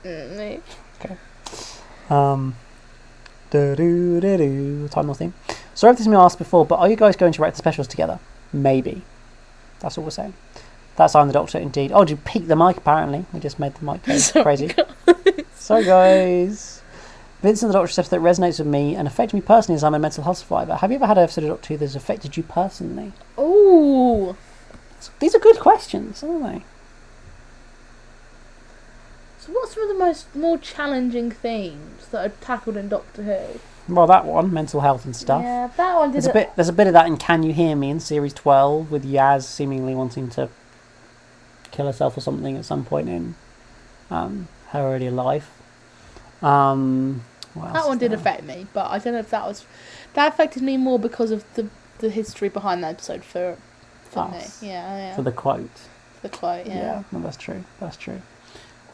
me. Okay. Time theme. Sorry if this has been asked before, but are you guys going to write the specials together? Maybe. That's all we're saying. That's I'm the Doctor, indeed. Oh, did you peak the mic, apparently? We just made the mic go crazy. Sorry, guys. Vincent the Doctor said that resonates with me and affected me personally as I'm a mental health survivor. Have you ever had an episode of Doctor Who that's affected you personally? Ooh. These are good questions, aren't they? So what's some of the more challenging themes that are tackled in Doctor Who? Well, that one, mental health and stuff. Yeah, that one did There's a bit of that in Can You Hear Me in Series 12 with Yaz seemingly wanting to kill herself or something at some point in her earlier life. That one did affect me, but I don't know if that affected me more because of the history behind that episode for me. Yeah. For the quote. The quote, yeah. Yeah, no, that's true.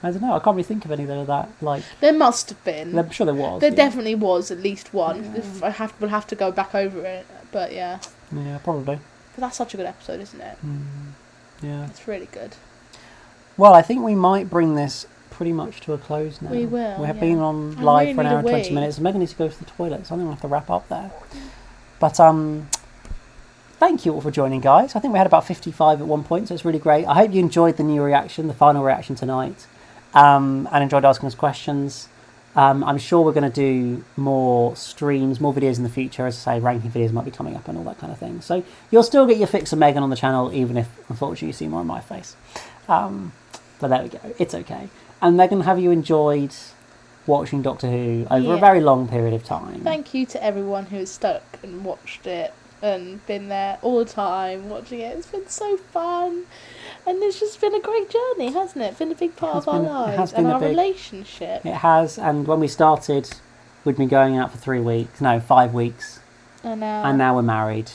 I don't know. I can't really think of anything of that. There must have been. I'm sure there was. There definitely was at least one. Yeah. We'll have to go back over it, but yeah. Yeah, probably. But that's such a good episode, isn't it? Yeah. It's really good. Well, I think we might bring this pretty much to a close now. We will. We have been on live for an hour and 20 minutes. Megan needs to go to the toilet, so I think we'll have to wrap up there. But thank you all for joining, guys. I think we had about 55 at one point, so it's really great. I hope you enjoyed the new reaction, the final reaction tonight, and enjoyed asking us questions. I'm sure we're going to do more streams, more videos in the future. As I say, ranking videos might be coming up and all that kind of thing. So you'll still get your fix of Megan on the channel, even if, unfortunately, you see more of my face. But there we go. It's okay. And Megan, have you enjoyed watching Doctor Who over a very long period of time? Thank you to everyone who has stuck and watched it and been there all the time watching it. It's been so fun. And it's just been a great journey, hasn't it? It's been a big part of our lives and our relationship. It has. And when we started, we'd been going out for 5 weeks. And now we're married.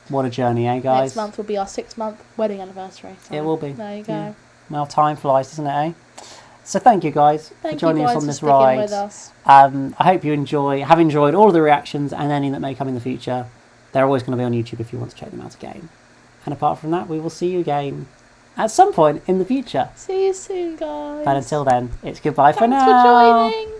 What a journey, eh, guys? Next month will be our 6-month wedding anniversary. So it will be. There you go. Yeah. Well, time flies, doesn't it, eh? So thank you, guys, for joining us on this ride. With us. I hope you have enjoyed all of the reactions and any that may come in the future. They're always going to be on YouTube if you want to check them out again. And apart from that, we will see you again at some point in the future. See you soon, guys. But until then, it's goodbye for now. Thanks for joining.